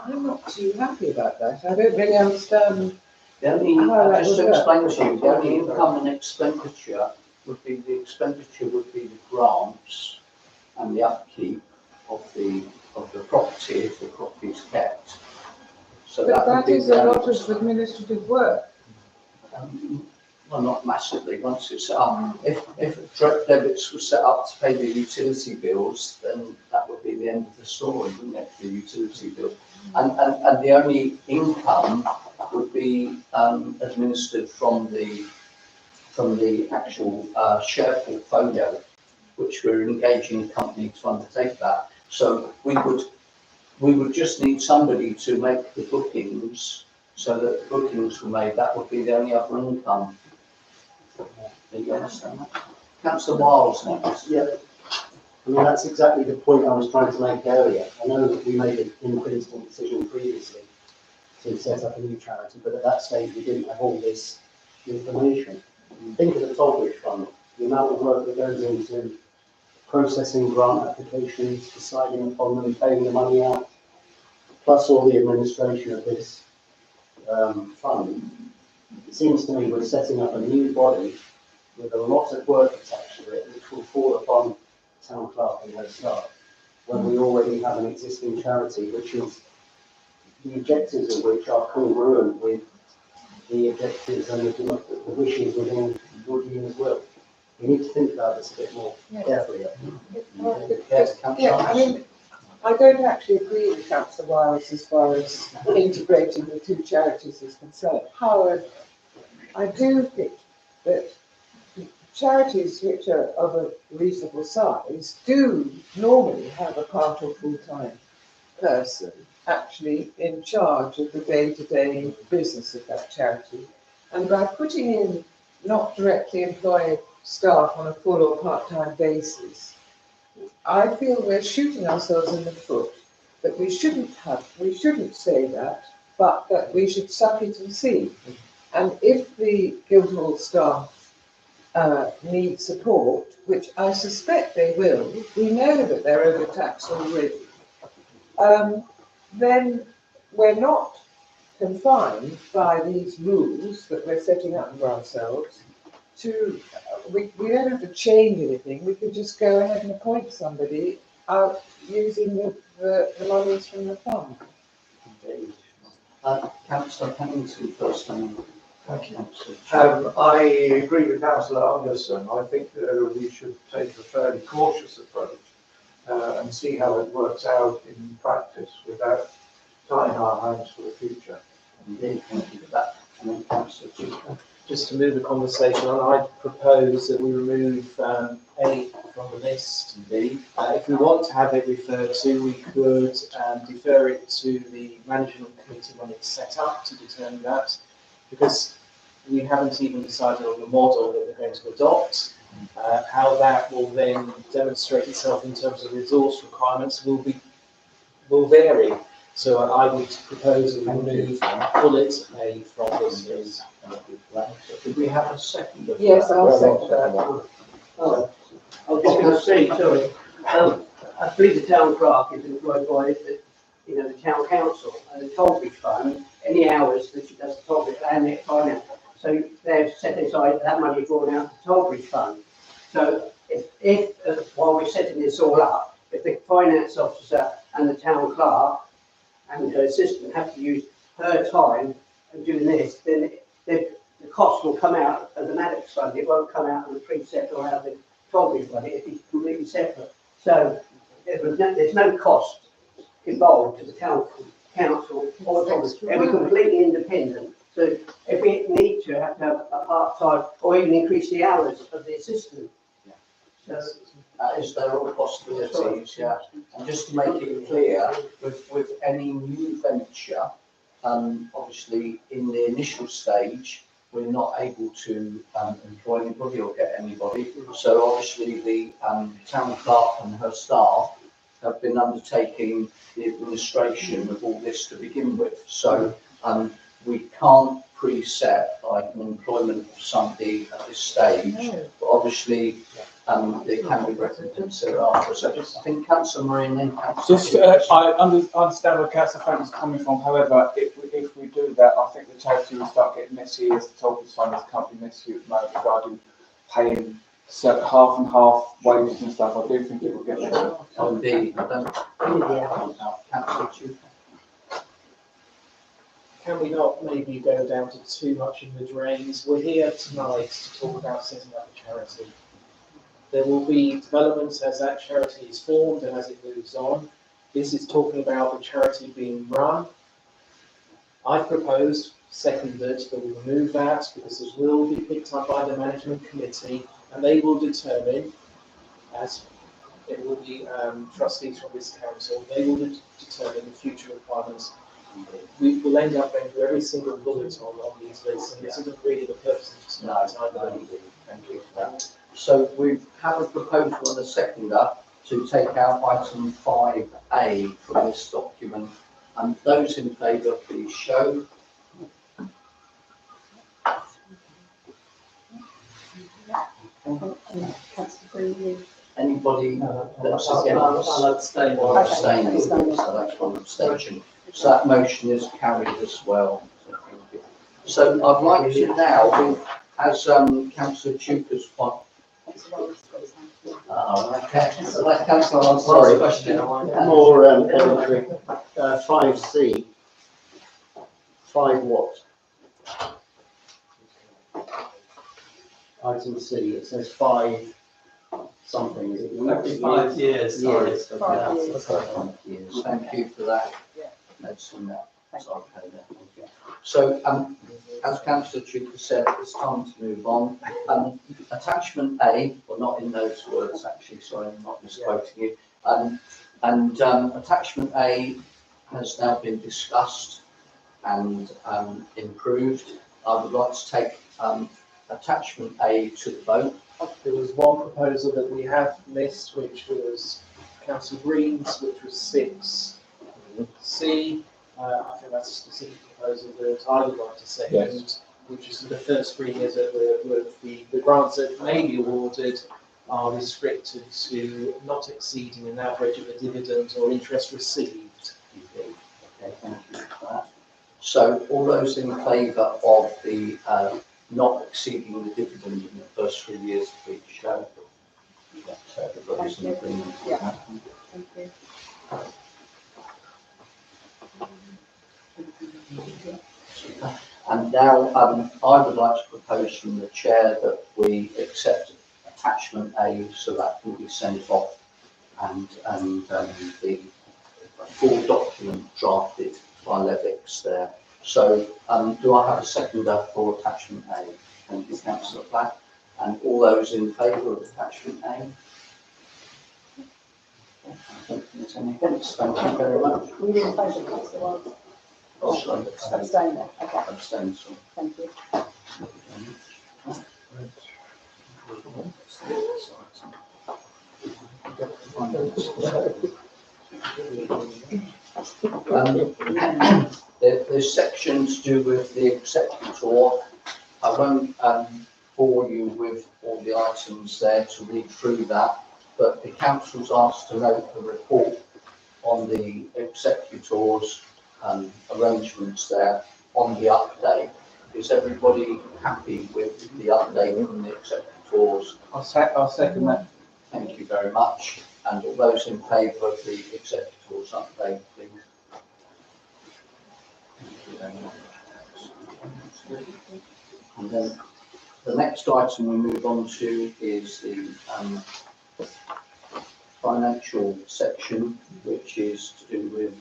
I'm not too happy about that. I don't really understand. The only, just to explain to you, the only income and expenditure would be, the grants and the upkeep of the property if the property is kept. So But would that be is the a only- lot of administrative work. Well, not massively, once it's set up. If direct debits were set up to pay the utility bills, then that would be the end of the story, wouldn't it, the utility bill? And the only income would be administered from the actual share portfolio, which we're engaging a company to undertake that. So we would just need somebody to make the bookings, so that the bookings were made. That would be the only other income. Do you understand that? Councillor Wiles next. Yeah, I mean, that's exactly the point I was trying to make earlier. I know that we made an in-principle decision previously to set up a new charity, but at that stage we didn't have all this information. Think of the Tollbridge Fund, the amount of work that goes into processing grant applications, deciding upon them, paying the money out, plus all the administration of this fund. It seems to me we're setting up a new body with a lot of work attached to it, which will fall upon town clerk and her staff, when we already have an existing charity, which is the objectives of which are congruent with the objectives and the wishes within Georgina's will. We need to think about this a bit more carefully. Yeah, I mean, I don't actually agree with Councillor Wiles as far as integrating the two charities is concerned. However, I do think that charities which are of a reasonable size do normally have a part or full-time person actually in charge of the day-to-day business of that charity. And by putting in not directly employed staff on a full or part-time basis, I feel we're shooting ourselves in the foot, that we shouldn't say that, but that we should suck it and see. And if the Guildhall staff need support, which I suspect they will, we know that they're overtaxed already, then we're not confined by these rules that we're setting up for ourselves to, we don't have to change anything, we could just go ahead and appoint somebody out using the monies from the fund. Councillor Pennington first, and Thank you. Councillor I agree with Councillor Anderson. I think we should take a fairly cautious approach and see how it works out in practice without tying our hands for the future. Indeed, thank you for that. And then Councillor Chuka. Just to move the conversation on, I propose that we remove A from the list. Indeed. If we want to have it referred to, we could defer it to the management committee when it's set up to determine that, because we haven't even decided on the model that we're going to adopt. How that will then demonstrate itself in terms of resource requirements will vary. So I would propose that we remove bullet A from this list. Did we have a second? Yes, I'll second that. Oh, I was just going to say, sorry, I believe the town clerk is employed by the town council, and the Tollbridge fund, any hours that she does the Tollbridge and the finance. So they've set aside that money drawn out to the Tollbridge fund. So if while we're setting this all up, if the finance officer and the town clerk and her assistant have to use her time and doing this, then the cost will come out of the Maddox fund. It won't come out of the precept or out of the Tollbridge fund. It'll be completely separate. So there's no cost involved to the town council or Tollbridge. It'll be completely independent. So if we need to have a part-time or even increase the hours of the assistant. So That is, there are possibilities, yeah. And just to make it clear, with any new venture, obviously in the initial stage, we're not able to employ anybody or get anybody. So obviously the town clerk and her staff have been undertaking the administration of all this to begin with. So we can't preset like an employment of somebody at this stage, but obviously there can be recompense thereafter. So I think Councillor Marie and then Councillor. Just, I understand where Councillor Frank is coming from. However, if we do that, I think the charity will start getting messy, as the Tollbridge fund is currently messy at the moment regarding paying half and half wages and stuff. I do think it will get messy. Oh, indeed. I don't. Councillor Chuka. Can we not maybe go down to too much in the drains? We're here tonight to talk about setting up a charity. There will be developments as that charity is formed and as it moves on. This is talking about the charity being run. I proposed, seconded, that we remove that because it will be picked up by the management committee and they will determine, as it will be trustees from this council, they will determine the future requirements. We will end up going through every single bullet on these lists, and this isn't really the purpose of tonight. Thank you for that. So we have a proposal and a seconder to take out item 5A from this document. And those in favour, please show. Anybody that's against? I'll abstain. Or abstaining, so that's one abstention. So that motion is carried as well. So I'd like to now, as Councillor Chuka's point. Okay. Councillor, I'm sorry. Question. More elementary. 5C. 5 what? Item C. It says 5 something. Is it 5 years. Sorry. Years. Years. Thank you for that. Noticing that. So, as Councillor Chuka said, it's time to move on. Attachment A, well, not in those words actually, sorry, I'm not misquoting you. Attachment A has now been discussed and improved. I would like to take attachment A to the vote. There was one proposal that we have missed, which was Councillor Green's, which was 6C. I think that's a specific proposal that I would like to second, which is the first 3 years that would be the grants that may be awarded are restricted to not exceeding an average of a dividend or interest received. Okay, thank you for that. So all those in favour of the not exceeding the dividend in the first 3 years, please show. That's everybody's in agreement with Yeah. that. Thank you. And now I would like to propose from the chair that we accept attachment A, so that will be sent off, and the full document drafted by Levix there. So do I have a seconder for attachment A? Thank you, Councillor Black. And all those in favour of attachment A? I don't think there's any against. Thank you very much. Were you in favour, Councillor White? Oh, sorry, abstain. Abstain there, okay, Abstain, sorry. thank you. There's sections to do with the executor. I won't bore you with all the items there to read through that, but the council's asked to note the report on the executor's arrangements there on the update. Is everybody happy with the update from the executors? I'll second that. Thank you very much. And all those in favour of the executors update, please. Thank you very much. And then the next item we move on to is the financial section, which is to do with.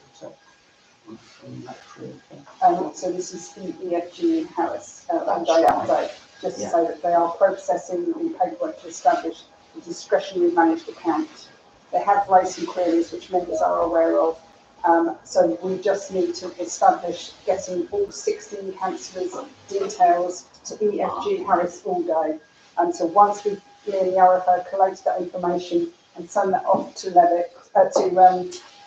So this is the EFG Harris update, just to say that they are processing the paperwork to establish the discretionary managed account. They have raised some queries which members are aware of. So we just need to establish getting all 16 councillors' details to EFG Harris all day. And so once we, me and the RFO, collated that information and send that off to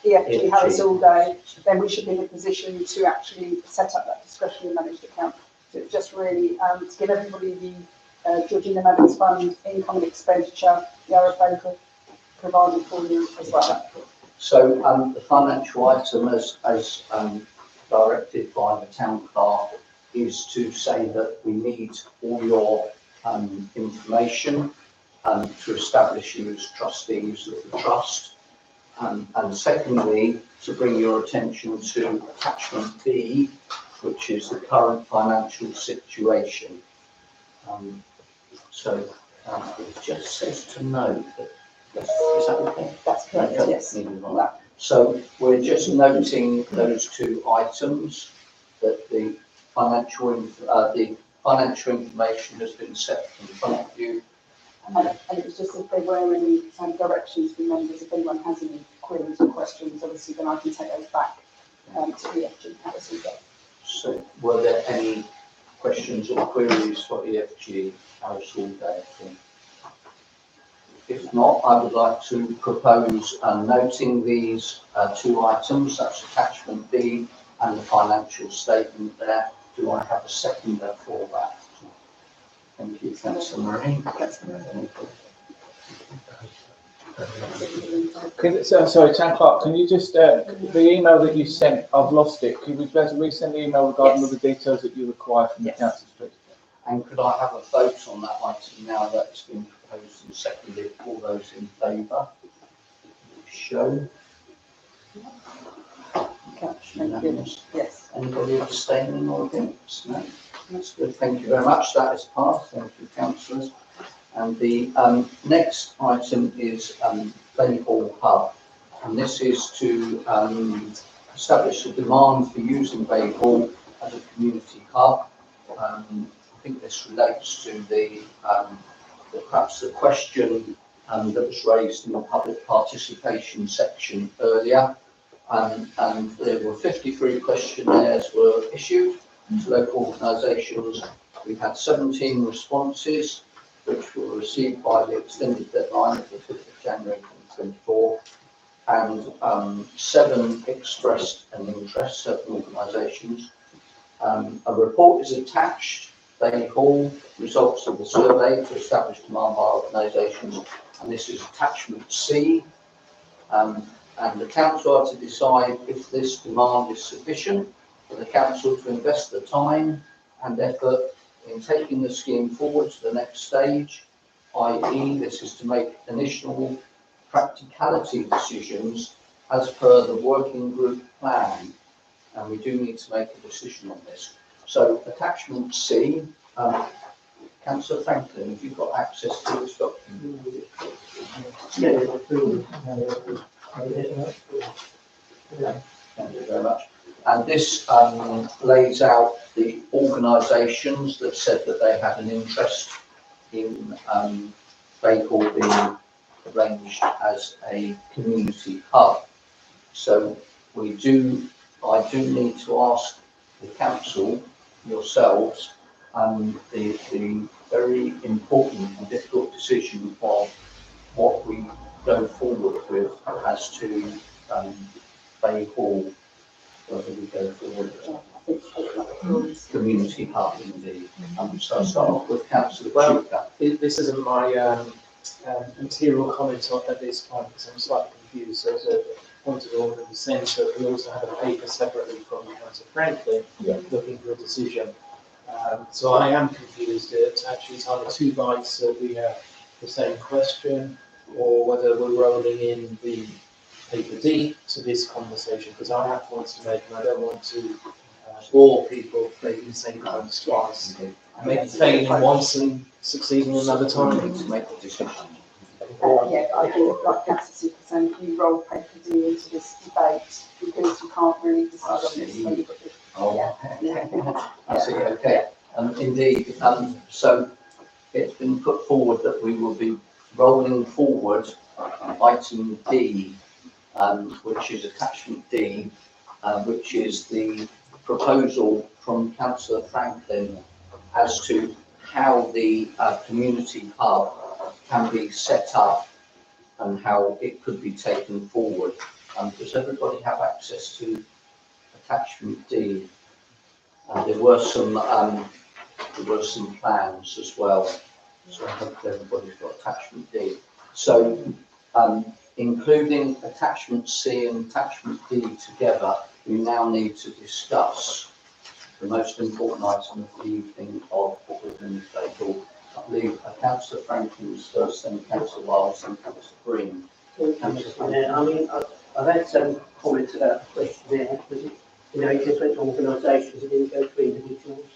EFG Harris all day, then we should be in a position to actually set up that discretionary managed account. So it's just really to give everybody the Georgina Maddox Fund income and expenditure, the RFO provided for you as well. So the financial item, as directed by the town clerk, is to say that we need all your information to establish you as trustees of the trust. And secondly, to bring your attention to attachment B, which is the current financial situation. It just says to note that, is that okay? That's correct, yes. Right. So we're just noting those two items, that the financial information has been set in front of you. And it was just if there were any directions from members, if anyone has any queries or questions, obviously then I can take those back to EFG Harris all day. So were there any questions or queries for EFG Harris all day? If not, I would like to propose noting these two items, that's attachment B and the financial statement there. Do I have a seconder for that? Thank you, Councillor Marie. Sorry, Town Clerk, can you just, the email that you sent, I've lost it. Can you resend the email regarding all the details that you require from the council, please? And could I have a vote on that item now that it's been proposed and seconded? All those in favour? Show. Unanimous. Yes. Anybody abstaining or against? No. That's good. Thank you very much. That is passed. Thank you, councillors. And the next item is Bay Hall Hub, and this is to establish a demand for using Bay Hall as a community hub. I think this relates to perhaps the question that was raised in the public participation section earlier. And there were 53 questionnaires were issued to local organisations. We had 17 responses, which were received by the extended deadline of the 5th of January 2024, and 7 expressed an interest, 7 organisations. A report is attached Bay Hall, results of the survey to establish demand by organisations, and this is attachment C. And the council are to decide if this demand is sufficient for the council to invest the time and effort in taking the scheme forward to the next stage, i.e. this is to make initial practicality decisions as per the working group plan, and we do need to make a decision on this. So attachment C, Councillor Franklin, have you got access to this document? Thank you very much. And this lays out the organisations that said that they had an interest in Bay Hall being arranged as a community hub. So I do need to ask the council, yourselves, the very important and difficult decision of what we go forward with as to Bay Hall, whether we go forward as community hub indeed. So I'll start off with Councillor Chuka. This isn't my material comment at this point because I'm slightly confused. So as a point of order in the sense that we also have a paper separately from Councillor Franklin looking for a decision. So I am confused that actually it's either two bites that we have the same question or whether we're rolling in the paper D to this conversation, because I have points to make and I don't want to bore people making the same points twice. Maybe failing once and succeeding another time. To make the decision. Yeah, I do like Councillor Super saying, can you roll paper D into this debate because you can't really decide on this when you've got this. I see, okay. Indeed, so it's been put forward that we will be rolling forward item D, which is attachment D, which is the proposal from Councillor Franklin as to how the community hub can be set up and how it could be taken forward. Does everybody have access to attachment D? There were some plans as well, so I hope everybody's got attachment D. So including attachment C and attachment D together, we now need to discuss the most important item of the evening of what we're going to take. I believe Councillor Franklin's first, then Councillor Wiles and Councillor Green. I mean, I've had some comments about the questionnaire, because it just went to organisations, it didn't go to individuals.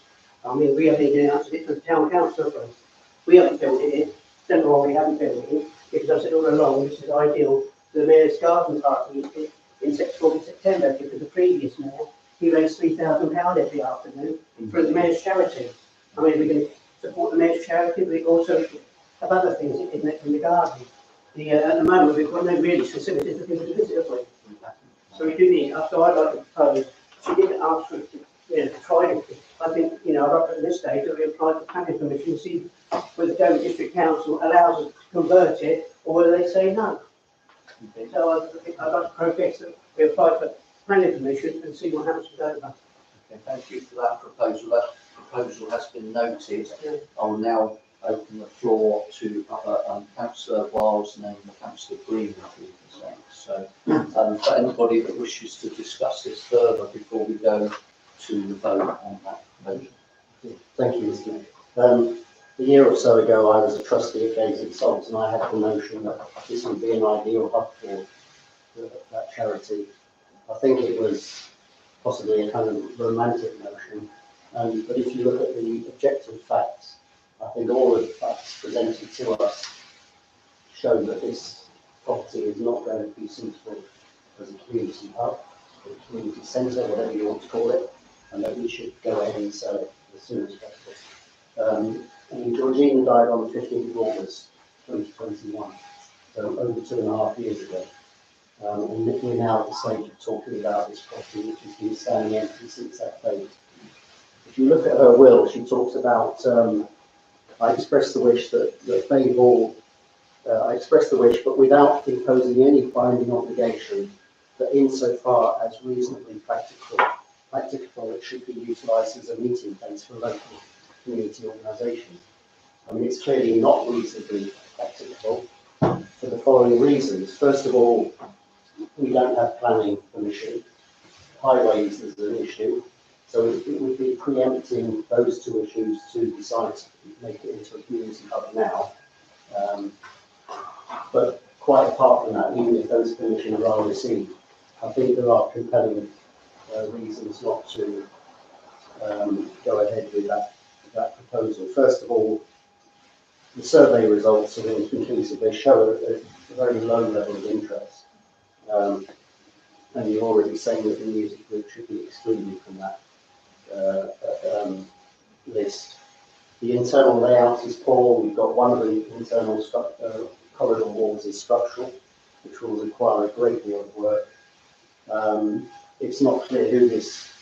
I mean, we haven't even answered it to the town council. We haven't filled it in. Don't know why we haven't filled it in, because I said all along this is ideal for the mayor's garden party in September, because the previous mayor, he raised £3,000 every afternoon for the mayor's charity. I mean, we can support the mayor's charity, but we also have other things in the garden. At the moment, we've got no really facilities for people to visit, have we? So we do need, so I'd like to propose, she didn't ask for to try it. I think, I'd like at this stage that we apply for planning permission, see whether Dover District Council allows us to convert it or whether they say no. So I think I'd like to progress that we apply for planning permission and see what happens with Dover. Okay, thank you for that proposal. That proposal has been noted. I will now open the floor to other Councillor Wiles and then Councillor Green. So for anybody that wishes to discuss this further before we go to the vote on that proposal. Thank you, Mr. Mayor. A year or so ago, I was a trustee at Gazing Salt, and I had the notion that this would be an ideal hub for that charity. I think it was possibly a kind of romantic notion, but if you look at the objective facts, I think all of the facts presented to us show that this property is not going to be suitable as a community hub, a community centre, whatever you want to call it, and that we should go ahead and sell it as soon as possible. Georgina died on the 15th of August 2021, so over 2.5 years ago. And we're now at the stage of talking about this property, which has been standing empty since that date. If you look at her will, she talks about, I expressed the wish that Bay Hall, I expressed the wish, but without imposing any binding obligation, that insofar as reasonably practicable, it should be utilised as a meeting place for local community organisation. I mean, it's clearly not reasonably practicable for the following reasons. First of all, we don't have planning permission. Highways is an issue, so it would be preempting those two issues to decide to make it into a community hub now. But quite apart from that, even if those permissions are received, I think there are compelling reasons not to go ahead with that proposal. First of all, the survey results are inconclusive. They show a very low level of interest. And you're already saying that the music group should be excluded from that list. The internal layout is poor. We've got one of the internal corridor walls is structural, which will require a great deal of work. It's not clear who this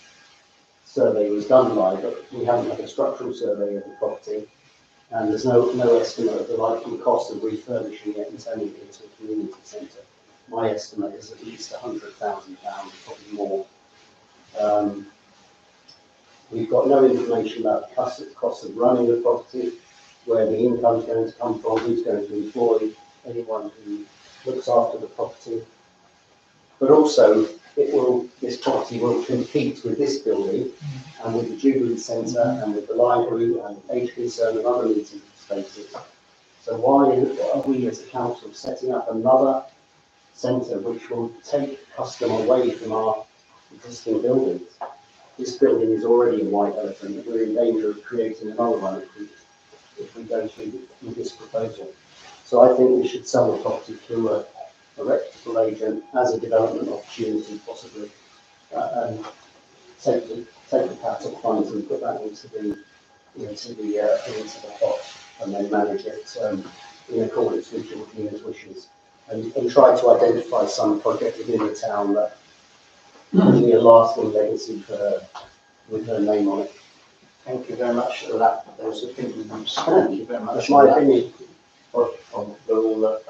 survey was done by, but we haven't had a structural survey of the property, and there's no estimate of the likely cost of refurbishing it and turning it into a community centre. My estimate is at least £100,000, probably more. We've got no information about the cost of running the property, where the income is going to come from, who's going to employ anyone who looks after the property. But also, this property will compete with this building and with the Jubilee Centre and with the library and Age Concern and other meeting spaces. So why are we as a council setting up another centre which will take custom away from our existing buildings? This building is already a white elephant. We're in danger of creating another one if we go through with this proposal. So I think we should sell the property through a reputable agent as a development opportunity, possibly, and take the capital funds and put that into the pot, and then manage it in accordance with Georgina's wishes, and try to identify some project within the town that will be a lasting legacy for her, with her name on it. Thank you very much for that. Those opinions. Thank you very much. That's my opinion. On all that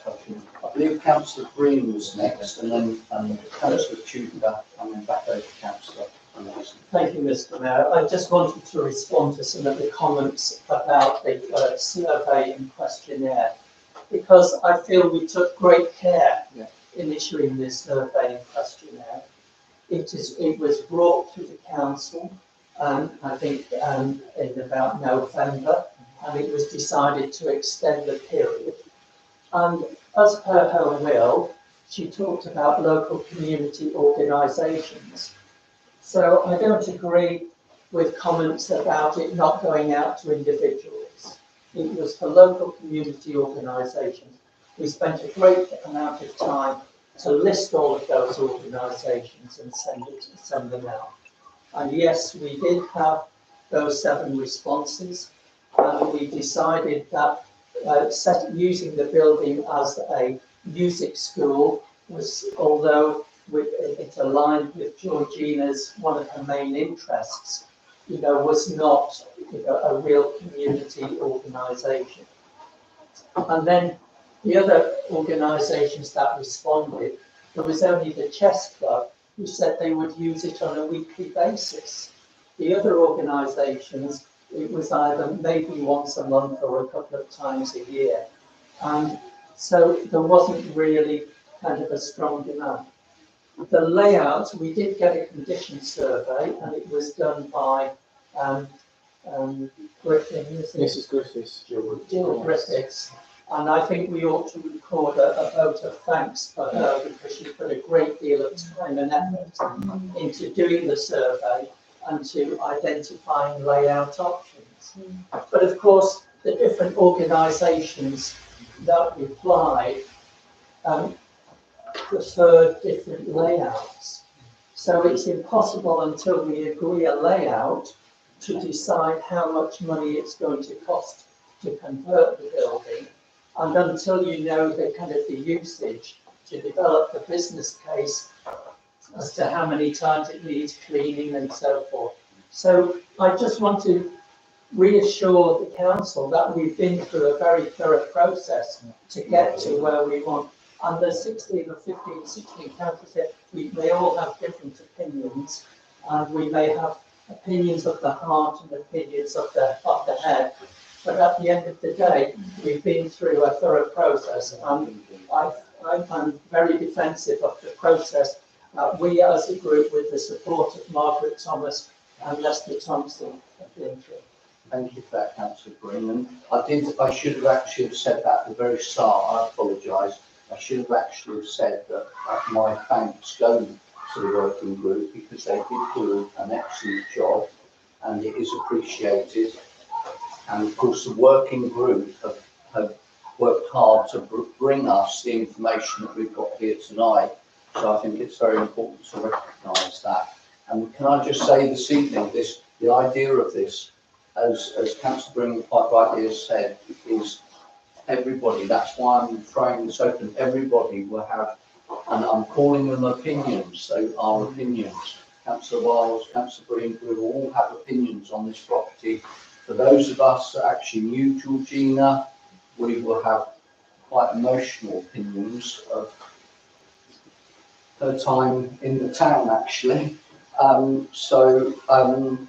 talking. I believe Councillor Green was next, and then Councillor Tudor, and then back over to Councillor Anderson. Thank you, Mr. Mayor. I just wanted to respond to some of the comments about the survey and questionnaire, because I feel we took great care in issuing this survey and questionnaire. It was brought to the council, I think, in about November, and it was decided to extend the period. And as per her will, she talked about local community organisations. So I don't agree with comments about it not going out to individuals. It was for local community organisations. We spent a great amount of time to list all of those organisations and send them out. And yes, we did have those 7 responses, and we decided that using the building as a music school was, although it aligned with Georgina's, one of her main interests, was not a real community organisation. And then the other organisations that responded, there was only the chess club who said they would use it on a weekly basis. The other organisations, it was either maybe once a month or a couple of times a year. And so there wasn't really kind of a strong demand. The layout, we did get a condition survey, and it was done by Griffin, Mrs. Griffiths. Jill Griffiths. And I think we ought to record a vote of thanks for her, because she put a great deal of time and effort into doing the survey and to identifying layout options. But of course, the different organisations that replied preferred different layouts. So it's impossible until we agree a layout to decide how much money it's going to cost to convert the building, and until you know the usage, to develop the business case as to how many times it needs cleaning and so forth. So I just want to reassure the council that we've been through a very thorough process to get to where we want. And the 16 or 15, 16 councils here, we may all have different opinions, and we may have opinions of the heart and opinions of the head. But at the end of the day, we've been through a thorough process. I'm very defensive of the process. We as a group, with the support of Margaret Thomas and Lester Thompson, have been through. Thank you for that, Councillor Green. And I should have actually have said that at the very start. I apologise. I should have actually have said that my thanks go to the working group, because they did do an excellent job and it is appreciated. And of course, the working group have worked hard to bring us the information that we've got here tonight. So I think it's very important to recognise that. And can I just say this evening, the idea of this, as Councillor Green quite rightly has said, is everybody, that's why I'm throwing this open, everybody will have, and I'm calling them opinions, so our opinions. Councillor Wiles, Councillor Green, we will all have opinions on this property. For those of us that actually knew Georgina, we will have quite emotional opinions of her time in the town, actually.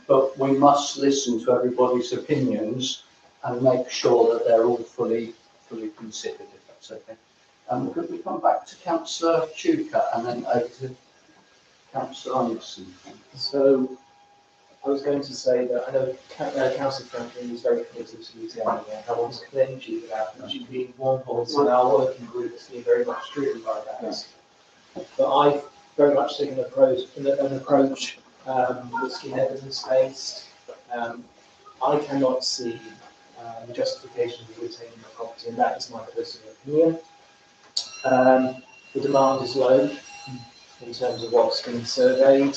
But we must listen to everybody's opinions and make sure that they're all fully considered, if that's okay. Could we come back to Councillor Chuka and then over to Councillor Anderson? So I was going to say that I know Councillor Franklin is very committed to this area. I want to commend you for that, and you being one voice in our working group has been very much driven by that. But I very much take an approach that's been evidence-based. I cannot see the justification for retaining the property, and that is my personal opinion. The demand is low in terms of what's been surveyed.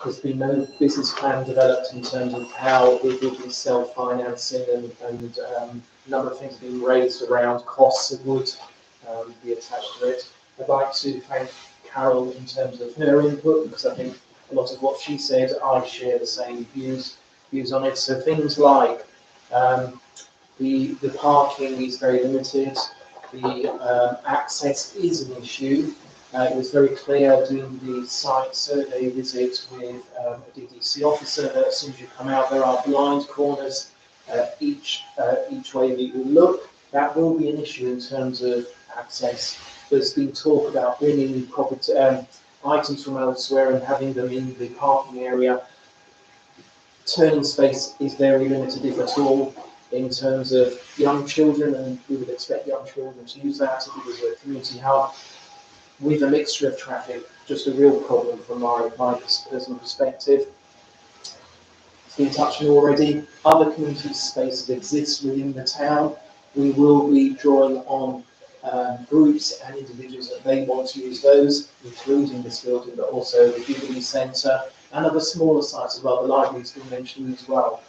There's been no business plan developed in terms of how it would be self-financing, and a number of things being raised around costs that would be attached to it. I'd like to thank Carol in terms of her input, because I think a lot of what she said, I share the same views on it. So things like the parking is very limited, the access is an issue. It was very clear doing the site survey visit with a DDC officer that as soon as you come out, there are blind corners each way that you look. That will be an issue in terms of access. There's been talk about bringing property items from elsewhere and having them in the parking area. Turning space is very limited, if at all, in terms of young children, and we would expect young children to use that if it was a community hub. With a mixture of traffic, just a real problem from my personal perspective. It's been touched on already. Other community spaces exist within the town. We will be drawing on groups and individuals that may want to use those, including this building, but also the Jubilee Centre and other smaller sites as well. The library's been mentioned as well.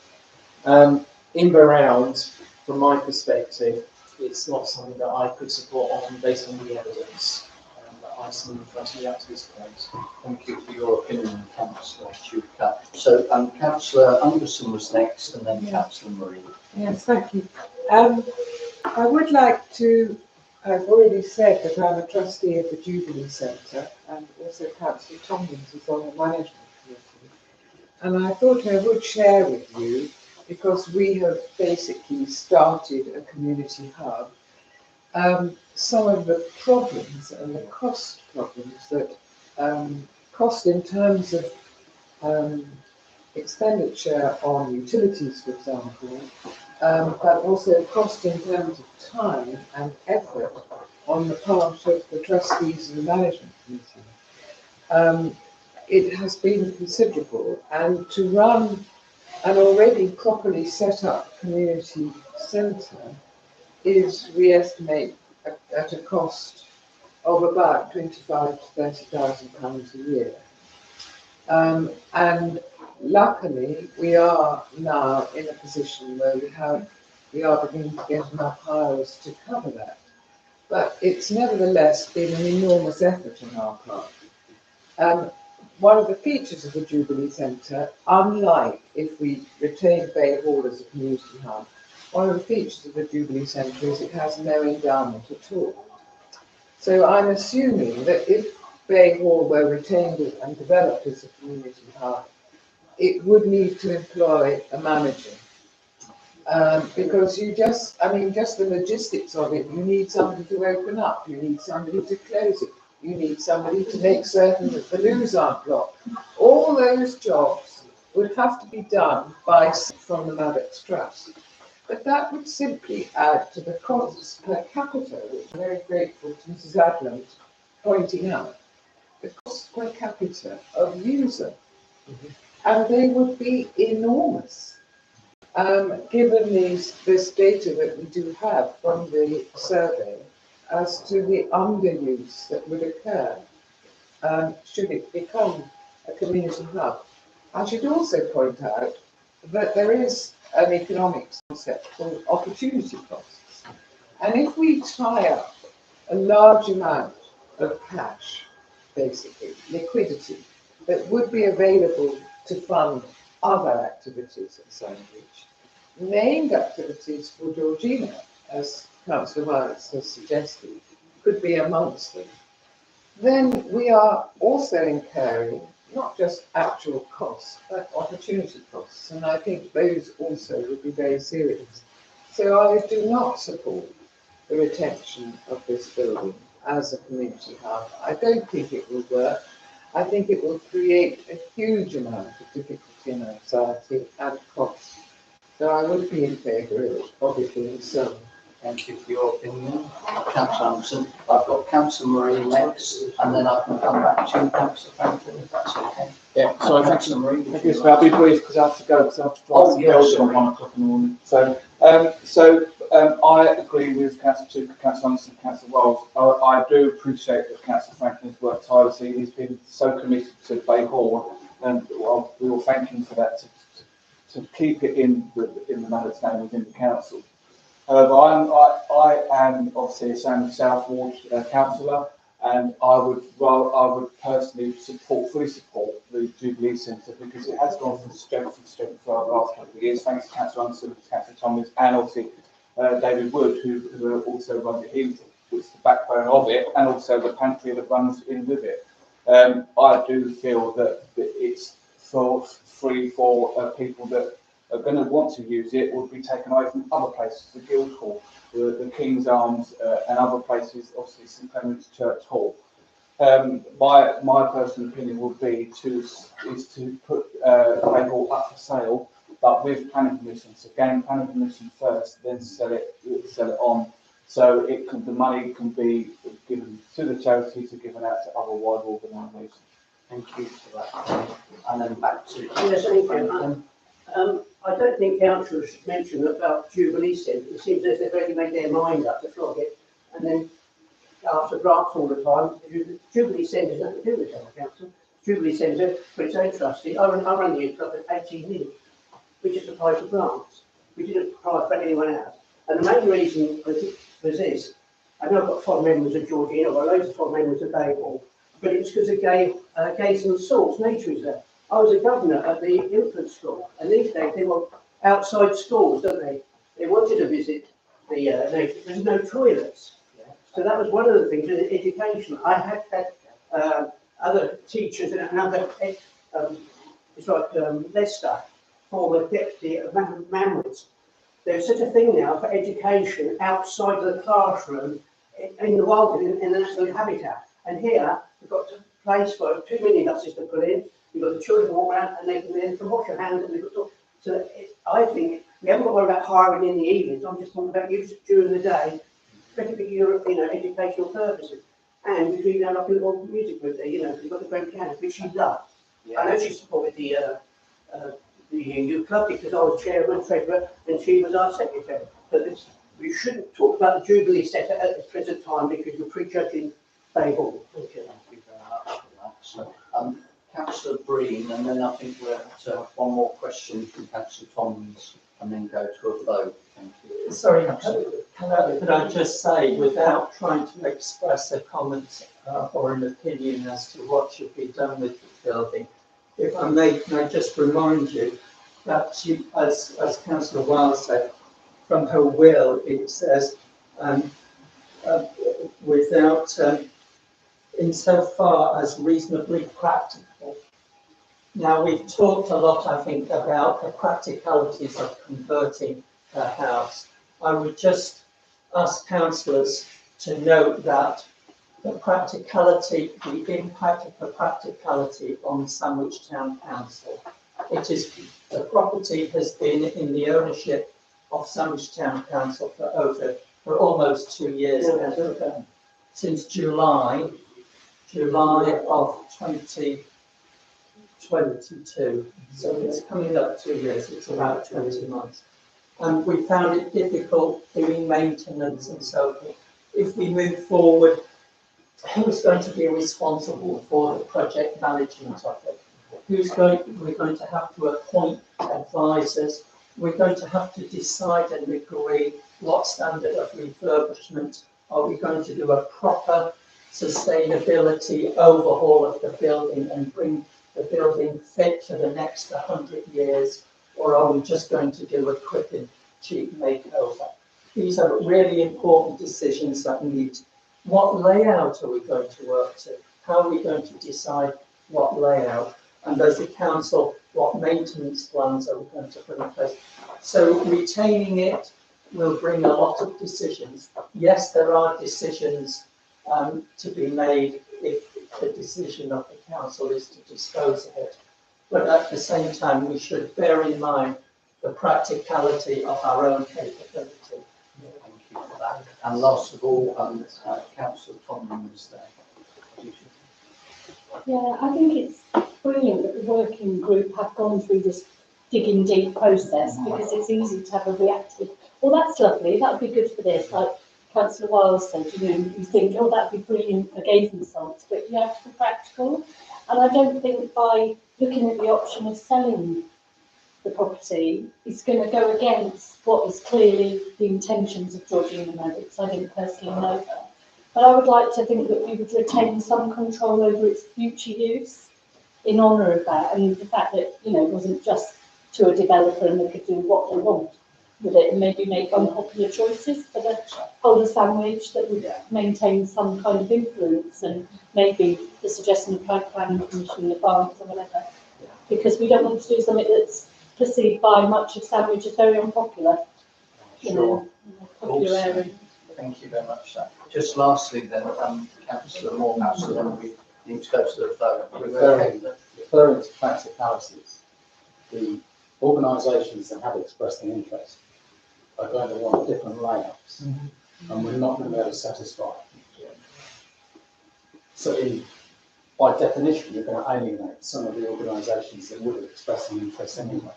In Burround, from my perspective, it's not something that I could support on based on the evidence that I see in front of me up to this point. Thank you for your opinion, Councillor Chuka. So Councillor Anderson was next, and then Councillor Marie. Yes, thank you. I would like to, I've already said that I'm a trustee of the Jubilee Centre, and also Councillor Tompkins is on the management committee. And I thought I would share with you, because we have basically started a community hub, some of the problems and the cost problems that cost in terms of expenditure on utilities, for example, but also cost in terms of time and effort on the part of the trustees and the management committee. It has been considerable, and to run an already properly set up community centre is, we estimate, at a cost of about £25,000 to £30,000 a year. And luckily, we are now in a position where we are beginning to get enough hires to cover that. But it's nevertheless been an enormous effort on our part. One of the features of the Jubilee Centre, unlike if we retain Bay Hall as a community hub, one of the features of the Jubilee Centre is it has no endowment at all. So I'm assuming that if Bay Hall were retained and developed as a community hub, it would need to employ a manager. Because just the logistics of it, you need somebody to open up, you need somebody to close it, you need somebody to make certain that the loos aren't blocked. All those jobs would have to be done from the Maddox Trust. But that would simply add to the costs per capita, which I'm very grateful to Mrs. Adland pointing out. The costs per capita of user, and they would be enormous. Given this data that we do have from the survey as to the underuse that would occur should it become a community hub. I should also point out that there is an economics concept called opportunity costs. And if we tie up a large amount of cash, basically liquidity, that would be available to fund other activities at Sandwich, named activities for Georgina, as Councillor Wilds has suggested, could be amongst them, then we are also incurring not just actual costs, but opportunity costs, and I think those also would be very serious. So I do not support the retention of this building as a community hub. I don't think it will work. I think it will create a huge amount of difficulty and anxiety and cost. So I would be in favour of it, obviously, in some. Thank you for your opinion, Councillor Anderson. I've got Councillor Marie next, and then I can come back to you, Councillor Franklin, if that's okay. Yeah, sorry, thanks. Councillor Marie. Thank you, I'll be brief because I have to go because I have to drive some bells at 1 o'clock in the morning. So, I agree with Councillor Tuke, Councillor Anderson, Councillor Wells. I do appreciate that Councillor Franklin has worked tirelessly. He's been so committed to Bay Hall, and we will thank him for that, to keep it in the Maddox name within the council. However, I am obviously a Sandwich South Ward councillor, and I would personally fully support the Jubilee Centre, because it has gone from strength to strength for our last couple of years, thanks to Councillor Anderson, Councillor Thomas, and obviously David Wood, who also runs it. He was the backbone of it, and also the pantry that runs in with it. I do feel that it's free for people that are going to want to use it, would be taken away from other places, the Guildhall, the King's Arms, and other places, obviously St Clement's Church Hall. My personal opinion would be to put Bay Hall up for sale, but with planning permission. So gain planning permission first, then sell it on. So the money can be given to the charities or given out to other wider organisations. Thank you for that. And then back to Yes, thank you. I don't think council should mention about Jubilee Centre. It seems as if they've already made their mind up to flog it, and then after grants all the time. Jubilee Centre has nothing to do with town council. Jubilee Centre, for its own trustee, I run the youth club at 18 million. We just applied for grants. We didn't apply for anyone else. And the main reason was this. I know I've got fond memories of Georgina, I've got loads of fond memories of Bay Hall, but it was because of Gays and Salts nature reserve. I was a governor at the infant school, and these days they want outside schools, don't they? They wanted to visit the nature. There's no toilets. So that was one of the things in education. I had other teachers and another, it's like Leicester, former deputy of Manwoods. There's such a thing now for education outside of the classroom, in the wild, in the national habitat. And here, we've got a place for 2 minibuses to put in. You've got the children walk around and they can wash your hands, and they've got to, so I think we haven't got to worry about hiring in the evenings. I'm just talking about use during the day, especially for educational purposes. And we do now like a little music group there, we've got the grand piano, which she loves. Yeah. I know she supported the youth club because I was chairman, treasurer, and she was our secretary. But we shouldn't talk about the Jubilee Centre at the present time because you're prejudging Bay Hall. Thank you very much for that. So, Councillor Breen, and then I think we'll have one more question from Councillor Toms, and then go to a vote. Thank you. Sorry, could I just say, without trying to express a comment or an opinion as to what should be done with the building, if I may, can I just remind you that she, as Councillor Wiles said, from her will, it says, without, insofar as reasonably practical. Now, we've talked a lot, I think, about the practicalities of converting a house. I would just ask councillors to note that the practicality, the impact of the practicality on Sandwich Town Council. It is, the property has been in the ownership of Sandwich Town Council for almost 2 years now, since July of 2022. So it's coming up 2 years, it's about 20 months. And we found it difficult doing maintenance and so forth. If we move forward, who's going to be responsible for the project management of it? We're going to have to appoint advisors. We're going to have to decide and agree what standard of refurbishment. Are we going to do a proper sustainability overhaul of the building and bring the building fit for the next 100 years? Or are we just going to do a quick and cheap makeover? These are really important decisions that need. What layout are we going to work to? How are we going to decide what layout? And as a council, what maintenance plans are we going to put in place? So retaining it will bring a lot of decisions. Yes, there are decisions to be made if the decision of the council is to dispose of it. But at the same time, we should bear in mind the practicality of our own capability. Thank you for that. And last of all, Councillor Tom Minister. Yeah, I think it's brilliant that the working group have gone through this digging deep process, because it's easy to have a reactive, well, that's lovely, that would be good for this, like Councillor Wiles said, you think, oh, that'd be brilliant for Gathing Salts, but you have to be practical. And I don't think by looking at the option of selling the property, it's going to go against what is clearly the intentions of Georgina Maddox. I don't personally know her. But I would like to think that we would retain some control over its future use in honour of that, and the fact that, it wasn't just to a developer and they could do what they want with it, and maybe make unpopular choices for the whole Sandwich that would maintain some kind of influence, and maybe the suggestion of planning commission in advance or whatever, because we don't want to do something that's perceived by much of Sandwich as very unpopular, popular area. Thank you very much, sir. Just lastly then, Councillor Morehouse, and then we need to go to the vote. Referring to practicalities, the organisations that have expressed an interest are going to want different layouts, and we're not going to be able to satisfy. So by definition, you're going to alienate some of the organisations that would have expressed an interest anyway.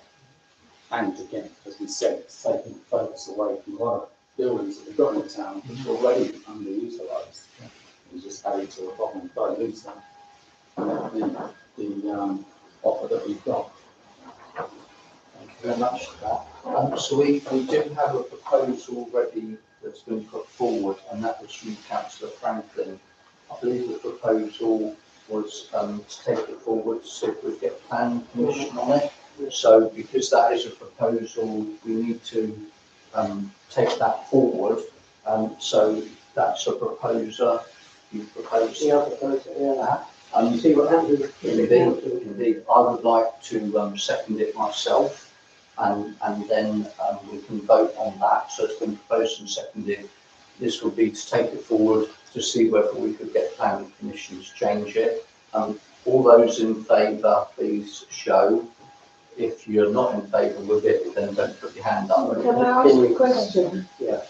And again, as we said, it's taking focus away from a lot of buildings that we've got in the town which are already underutilised. We're just adding to the problem by losing the offer that we've got. Thank you very much for that. So we do have a proposal already that's been put forward, and that was from Councillor Franklin. I believe the proposal was to take it forward to see if we get planning permission on it. So because that is a proposal, we need to take that forward. So that's a proposer. You propose. Yeah, I propose it, yeah. You see what happens. Indeed. I would like to second it myself, and then we can vote on that. So it's been proposed and seconded. This would be to take it forward to see whether we could get planning permission to change it. All those in favour, please show. If you're not in favour with it, then don't put your hand up. Can I ask a question? Yeah.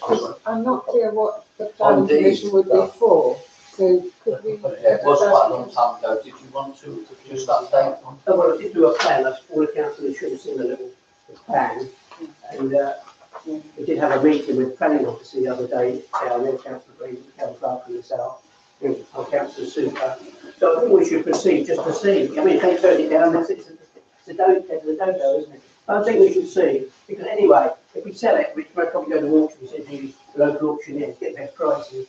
I'm not clear what the planning commission would be for. So could we? Yeah, it was quite a long time ago. Did you want to just update on? Oh, well, I did do a plan. All the councillors should have seen the little plan. And we did have a meeting with the planning officer the other day, and then Councillor Green, Councillor Clark and yourself, and Councillor Super. So I think we should proceed just to see. I mean, if they turn it down, it's a don't-go, isn't it? I think we should see, because anyway, if we sell it, which might probably go to auction, said the local auctioneer to get best prices,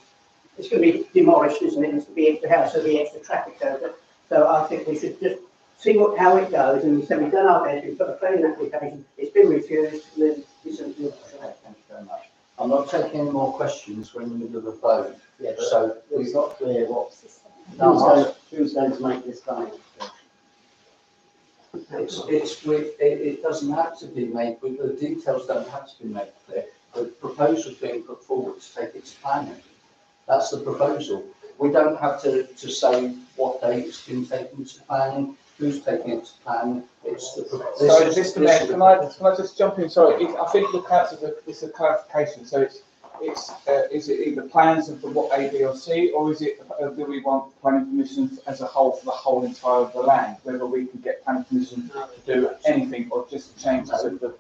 it's going to be demolished, isn't it? It's going to be extra house, there'll be extra traffic over. So I think we should just see how it goes, and we said we've done our best, we've got a planning application, it's been refused, and then it's a deal. Thank you very much. I'm not taking any more questions. We're in the middle of a vote. Yeah, so it's not clear who's going to make this claim. It doesn't have to be made, the details don't have to be made clear. The proposal's being put forward to take it to planning. That's the proposal. We don't have to say what date it's been taken to planning, who's taking it to planning. It's the. Sorry, Mr. Mayor, can I just jump in? Sorry, I think the council, it's a clarification. So is it either plans and for what A, B or C, or is it, do we want planning permission as a whole for the whole entire of the land? Whether we can get planning permission to do anything or just change the.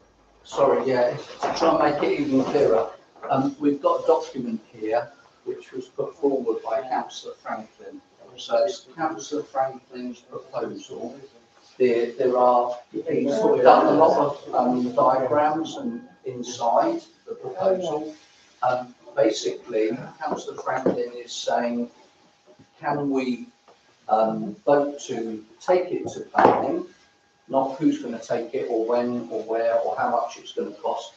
Sorry, yeah, to try and make it even clearer. We've got a document here which was put forward by Councillor Franklin. So it's Councillor Franklin's proposal. He's sort of done a lot of diagrams and inside the proposal. Basically, Councillor Franklin is saying, can we vote to take it to planning, not who's going to take it or when or where or how much it's going to cost.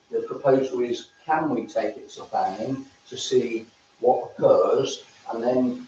The proposal is, can we take it to planning to see what occurs and then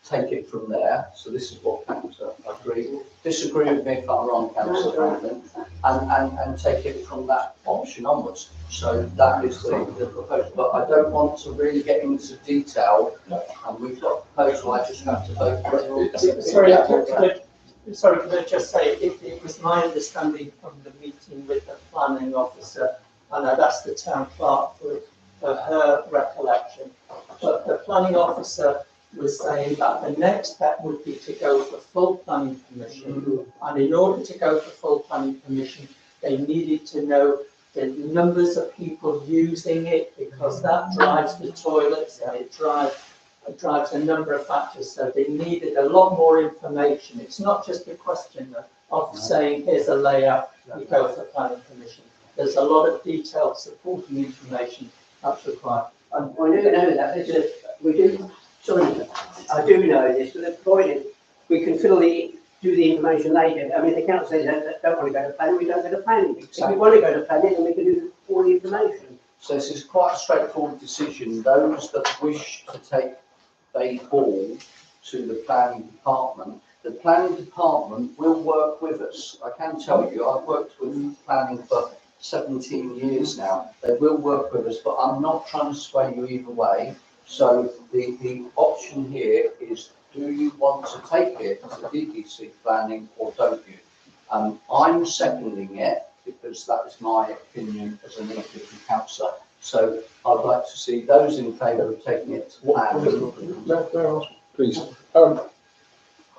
take it from there. So this is what Councillor agreed. Disagree with me if I'm wrong, Councillor Franklin, and take it from that option onwards. So that is the proposal. But I don't want to really get into detail. And we've got a proposal, I just have to vote for it. Sorry, could I just say, it was my understanding from the meeting with the planning officer, and I'd asked the town clerk for her recollection, but the planning officer was saying that the next step would be to go for full planning permission, and in order to go for full planning permission, they needed to know the numbers of people using it, because that drives the toilets and it drives a number of factors. So they needed a lot more information. It's not just a question of saying, here's a layout, you go for planning permission. There's a lot of detailed supporting information that's required. I do know that, because I do know this, but the point is, we can do the information later. I mean, the council says that don't want to go to planning, we don't go to planning. Exactly. If we want to go to planning, then we can do all the information. So this is quite a straightforward decision. Those that wish to take Bay Hall to the planning department, the planning department will work with us. I can tell you, I've worked with planning for 17 years now. They will work with us, but I'm not trying to sway you either way. So the option here is, do you want to take it to DDC planning or don't you? I'm seconding it because that is my opinion as an individual councillor. So I'd like to see those in favour of taking it to planning. Please.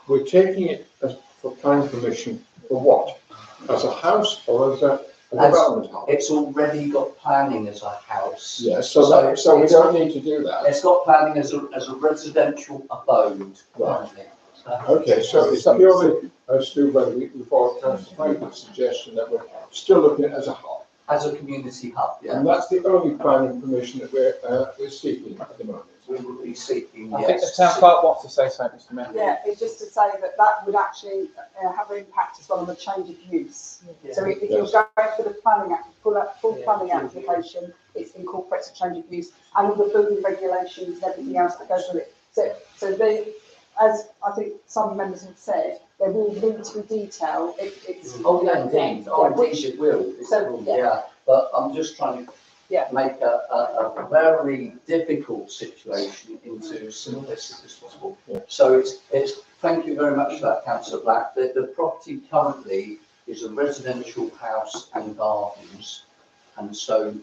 We're taking it for planning permission for what? As a house or as a development house? It's already got planning as a house. Yes, so we don't need to do that. It's got planning as a residential abode. Right. Okay, so it's purely as to whether we follow Councillor Franklin's suggestion that we're still looking at it as a hub. As a community hub, yeah. And that's the only planning permission that we're seeking at the moment. We will be seeking, I think the town clerk wants to say something, Mr. Mayor. Yeah, it's just to say that would actually have an impact as well on the change of use. Yeah. So if you're going for the planning full planning application, it incorporates a change of use and all the building regulations and everything else that goes with it. So they, as I think some members have said, there will need to be detail. It's oh yeah, indeed. Indeed it will. Yeah. But I'm just trying to make a very difficult situation into simplicity as possible. Yeah. So it's thank you very much for that, Councillor Black. The property currently is a residential house and gardens, and so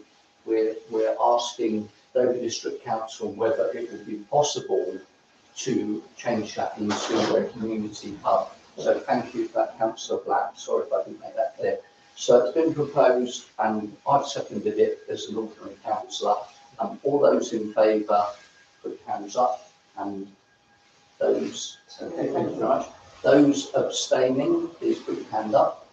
we're asking Dover District Council whether it would be possible to change that into a community hub. So thank you for that, Councillor Black. Sorry if I didn't make that clear. So it's been proposed and I've seconded it as an ordinary councillor. All those in favour, put your hands up, and those, thank you very much. Those abstaining, please put your hand up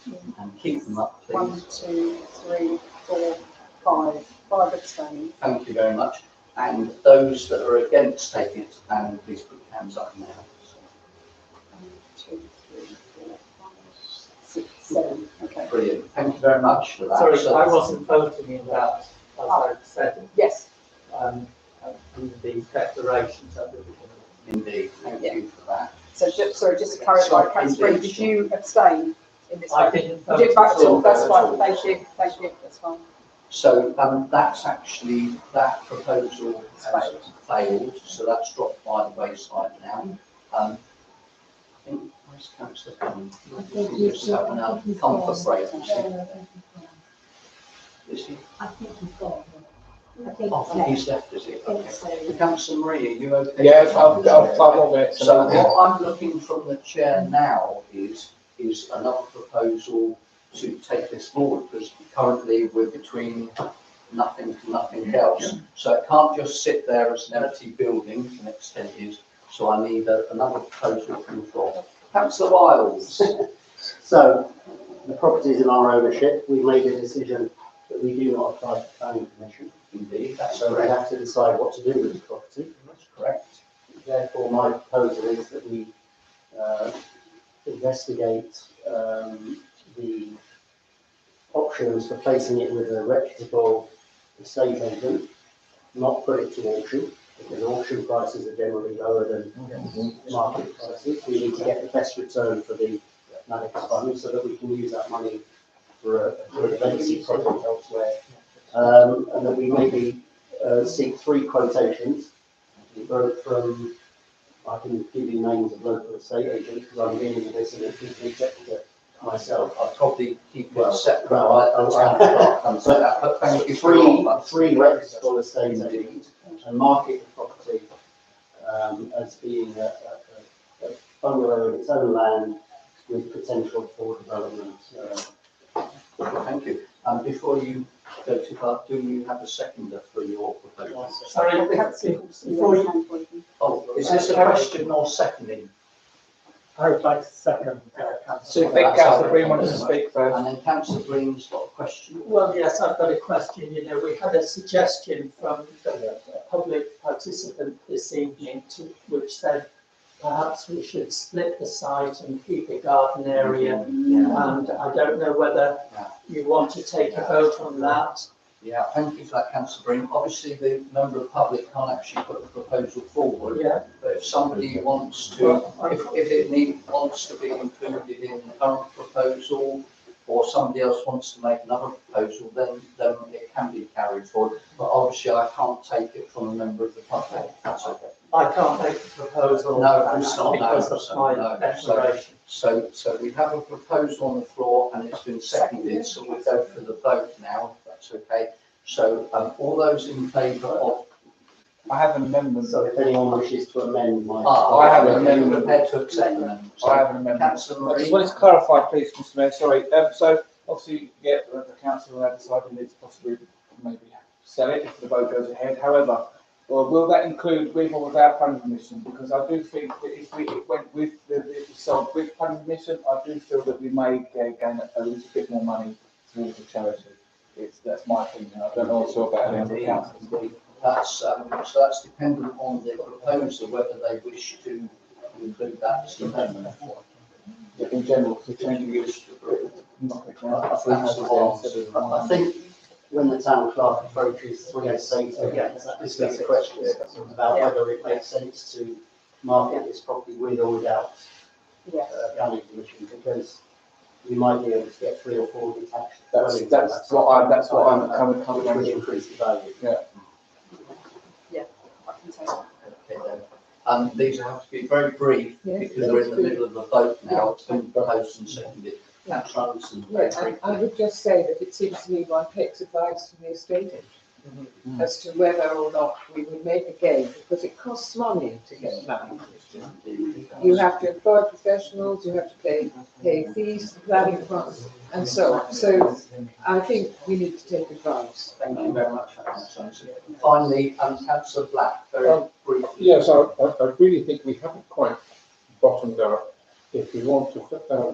and keep them up, please. 1, 2, 3, 4, 5. 5 abstaining. Thank you very much. And those that are against taking it to planning, please put your hands up now. 1, 2, 3, 4, 5, 6, 7. Okay. Brilliant. Thank you very much for that. Sorry, I wasn't voting in that, as I said. Yes. In the declarations at the beginning. Indeed, thank you for that. So just, sorry, just to clarify, councillor Green, did you abstain in this? I vote? didn't You vote didn't vote at at all, all. that's fine, thank you, that's fine. So that's actually, that proposal has failed, so that's dropped by the wayside now. I think, where's councillor Gunn? He's just having a comfort break. Is he? I think he's gone. I think Oh, he's left, is he? Okay. Councillor Marie, are you okay? Yes, I'm on it. So what I'm looking from the chair now is another proposal to take this forward, because currently we're between nothing to nothing else. So it can't just sit there as an empty building for the next 10 years. So I need another proposal from the floor. Councillor Wiles. So, the property is in our ownership. We made a decision that we do not apply for planning permission. Indeed, that's So we correct. have to decide what to do with the property. That's correct. Therefore, my proposal is that we investigate the options for placing it with a reputable estate agent, not put it to auction, because auction prices are generally lower than market prices. We need to get the best return for the Maddox fund so that we can use that money for a legacy project elsewhere. And that we maybe seek 3 quotations from, I can give you names of local estate agents because I'm dealing with this in a chief executive myself. I'll probably keep it separate. But thank you for all that. 3 reputable estate agents and market the property as being a bungalow in its own land with potential for development. Thank you. Before you go to that, do you have a seconder for your proposal? Sorry, before you, Oh, is this a question or seconding? I would like to second. So I think Councillor Green wants to speak first. And then Councillor Green's got a question. Well, yes, I've got a question. You know, we had a suggestion from the public participant this evening which said perhaps we should split the site and keep a garden area. And I don't know whether you want to take a vote on that. Yeah, thank you for that, Councillor Green. Obviously, the member of the public can't actually put the proposal forward. Yeah. But if somebody wants to, if it wants to be included in the current proposal, or somebody else wants to make another proposal, then it can be carried forward. But obviously, I can't take it from a member of the public. That's okay. I can't make the proposal. No, it's not. Because of my declaration. So we have a proposal on the floor and it's been seconded, so we'll go for the vote now, if that's okay. So all those in favour of... I have an amendment. So if anyone wishes to amend my... I have an amendment. amendment. Prepared to accept the amendment. I have an amendment. Councillor I just Marie. wanted to clarify, please, Mr Mayor, sorry. So obviously, yeah, the council will decide we need to possibly maybe sell it if the vote goes ahead. However, well, will that include with or without planning permission? Because I do think that if we went with the sold with planning permission, I do feel that we may gain a little bit more money towards the charity. That's my opinion. I don't know also about the other councils. That's so that's dependent on the proposer whether they wish to include that as an amendment. In general, for changing it. I think when the town clerk approaches 3 estates agents, that is a question about whether it makes sense to market this property with or without planning permission, because you might be able to get 3 or 4 detached. That's what I'm coming which would increase the value. Yeah. I can take that. Okay, then. These have to be very brief because we're in the middle of the vote now. It's been proposed and seconded. Councillor Anderson, very briefly. I would just say that it seems to me one takes advice from the estate agent as to whether or not we would make a gain, because it costs money to get planning permission. You have to employ professionals, you have to pay fees, planning costs, and so on. So I think we need to take advice. Thank you very much, Councillor Anderson. Finally, Councillor Black, very briefly. Yes, I really think we haven't quite bottomed out. If we want to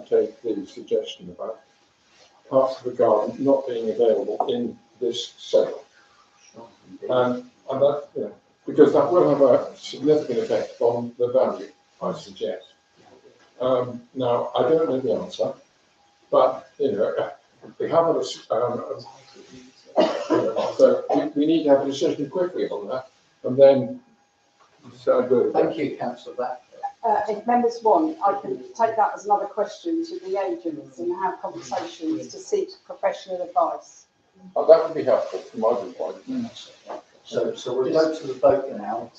take the suggestion about parts of the garden not being available in this sale. And that, because that will have a significant effect on the value, I suggest. Now, I don't know the answer, but, we have so we need to have a decision quickly on that, and then So good. Thank you, councillor Black. If members want, I can take that as another question to the agents and have conversations to seek professional advice. Oh, that would be helpful from my viewpoint. So we'll go to the vote now.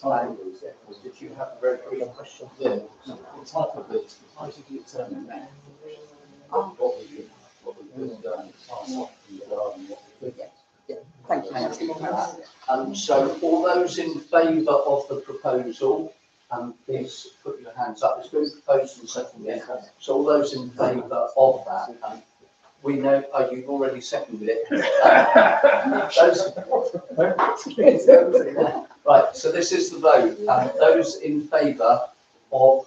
Did you have a very brief question? Yeah, the type of it, how did you determine that? What we could pass off from the garden, what we could. Thank you. Thank you for that. So all those in favour of the proposal, please put your hands up. It's been proposed and seconded. So all those in favour of that, we know, you've already seconded it. Right, so this is the vote. Those in favour of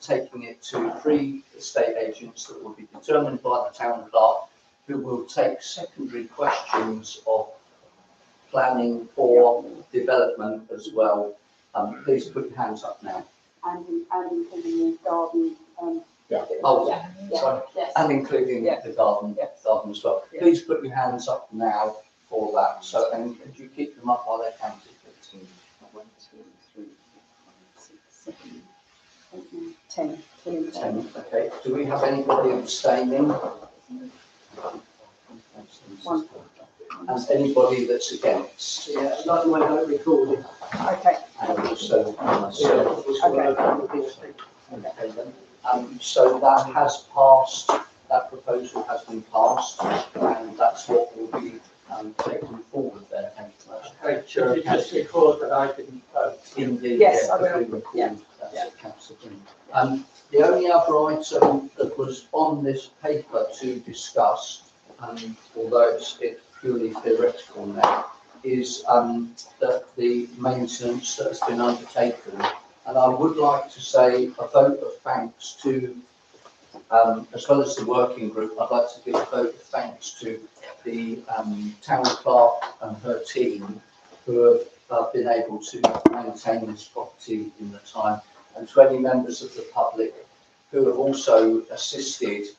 taking it to 3 estate agents that will be determined by the town clerk, who will take secondary questions of planning for development as well. Please put your hands up now. And including the garden, Oh, yeah, sorry. yes. And including the garden as well. Yeah. Please put your hands up now for that. So, and could you keep them up while they're counted, please? 1, 2, 3, 4, 5, 6, 7, 8, 9, 10. 10, okay. Do we have anybody abstaining? One. And anybody that's against? Yeah, I'd like my vote recorded. Okay. And also myself. Okay then. So that has passed, that proposal has been passed, and that's what will be taken forward there. Thank you very much. Okay, Chair, just record that I didn't vote. Indeed, Yes, I will. we record Yeah. that, Councillor Green. The only other item that was on this paper to discuss, although it's purely theoretical now, is that the maintenance that has been undertaken. And I would like to say a vote of thanks to, as well as the working group, I'd like to give a vote of thanks to the town clerk and her team who have been able to maintain this property in the time, and to any members of the public who have also assisted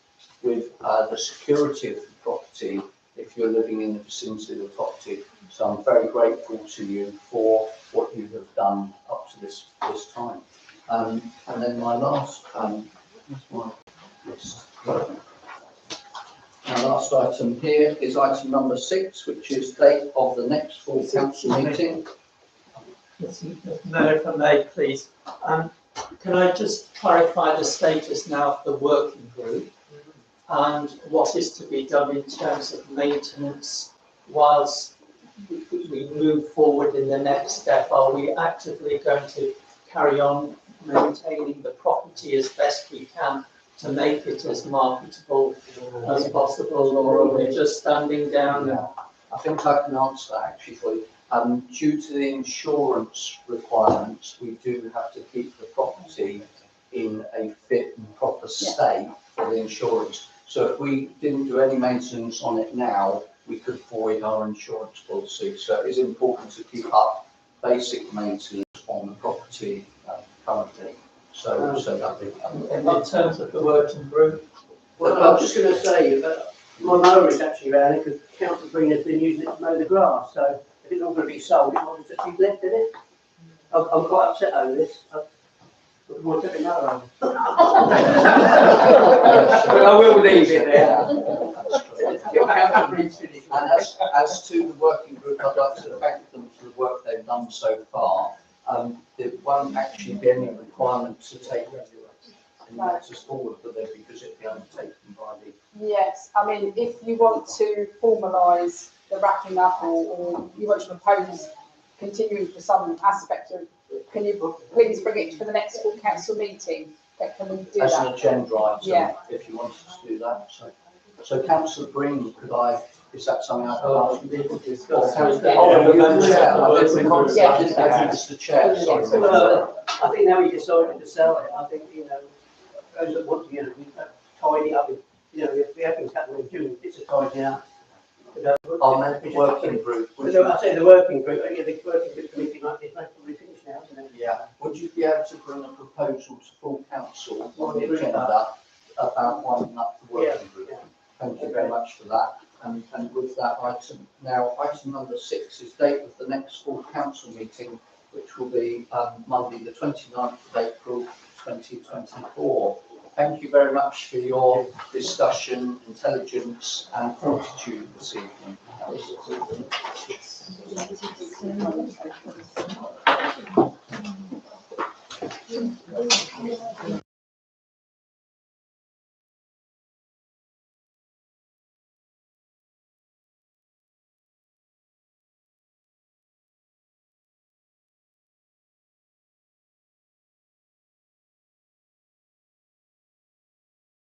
with the security of the property if you're living in the vicinity of the property. So I'm very grateful to you for what you have done up to this time. And then my last, my last item here is item number 6, which is date of the next full council meeting. No, if I may, please. Can I just clarify the status now of the working group and what is to be done in terms of maintenance whilst we move forward in the next step? Are we actively going to carry on maintaining the property as best we can to make it as marketable as possible, or are we just standing down? I think I can answer that actually for you. Due to the insurance requirements, we do have to keep the property in a fit and proper state for the insurance. So if we didn't do any maintenance on it now, we could void our insurance policy. So it is important to keep up basic maintenance on the property currently. So that would In terms of the working group? Well, I was just going to say, my mower is actually around it because Council Green has been using it to mow the grass. So if it's not going to be sold, it might just be left in it. I'm quite upset over this. We'll take another one. But I will leave it there. And as to the working group, I'd like to thank them for the work they've done so far. There won't actually be any requirement to take any matters forward, but there because it'll be undertaken by the. Yes, I mean, if you want to formalise the wrapping up or you want to propose continuing for some aspect of, can you please bring it for the next full council meeting? Can we do as that? an agenda item, Yeah. if you wanted to do that. So Councillor Green, is that something I can ask you? I didn't know who's the chair, sorry. Well, I think now we decided to sell it. I think, those that want to, tidy up, if the open happening in June, it's a tidy up. I'll make the working group. I say the working group, the working group meeting might be probably finished now, isn't it? Yeah, would you be able to bring a proposal to full council on the agenda about winding up the working group? Thank you very much for that. And with that item, now item number 6 is date of the next full council meeting, which will be Monday, the 29th of April 2024. Thank you very much for your discussion, intelligence and fortitude this evening.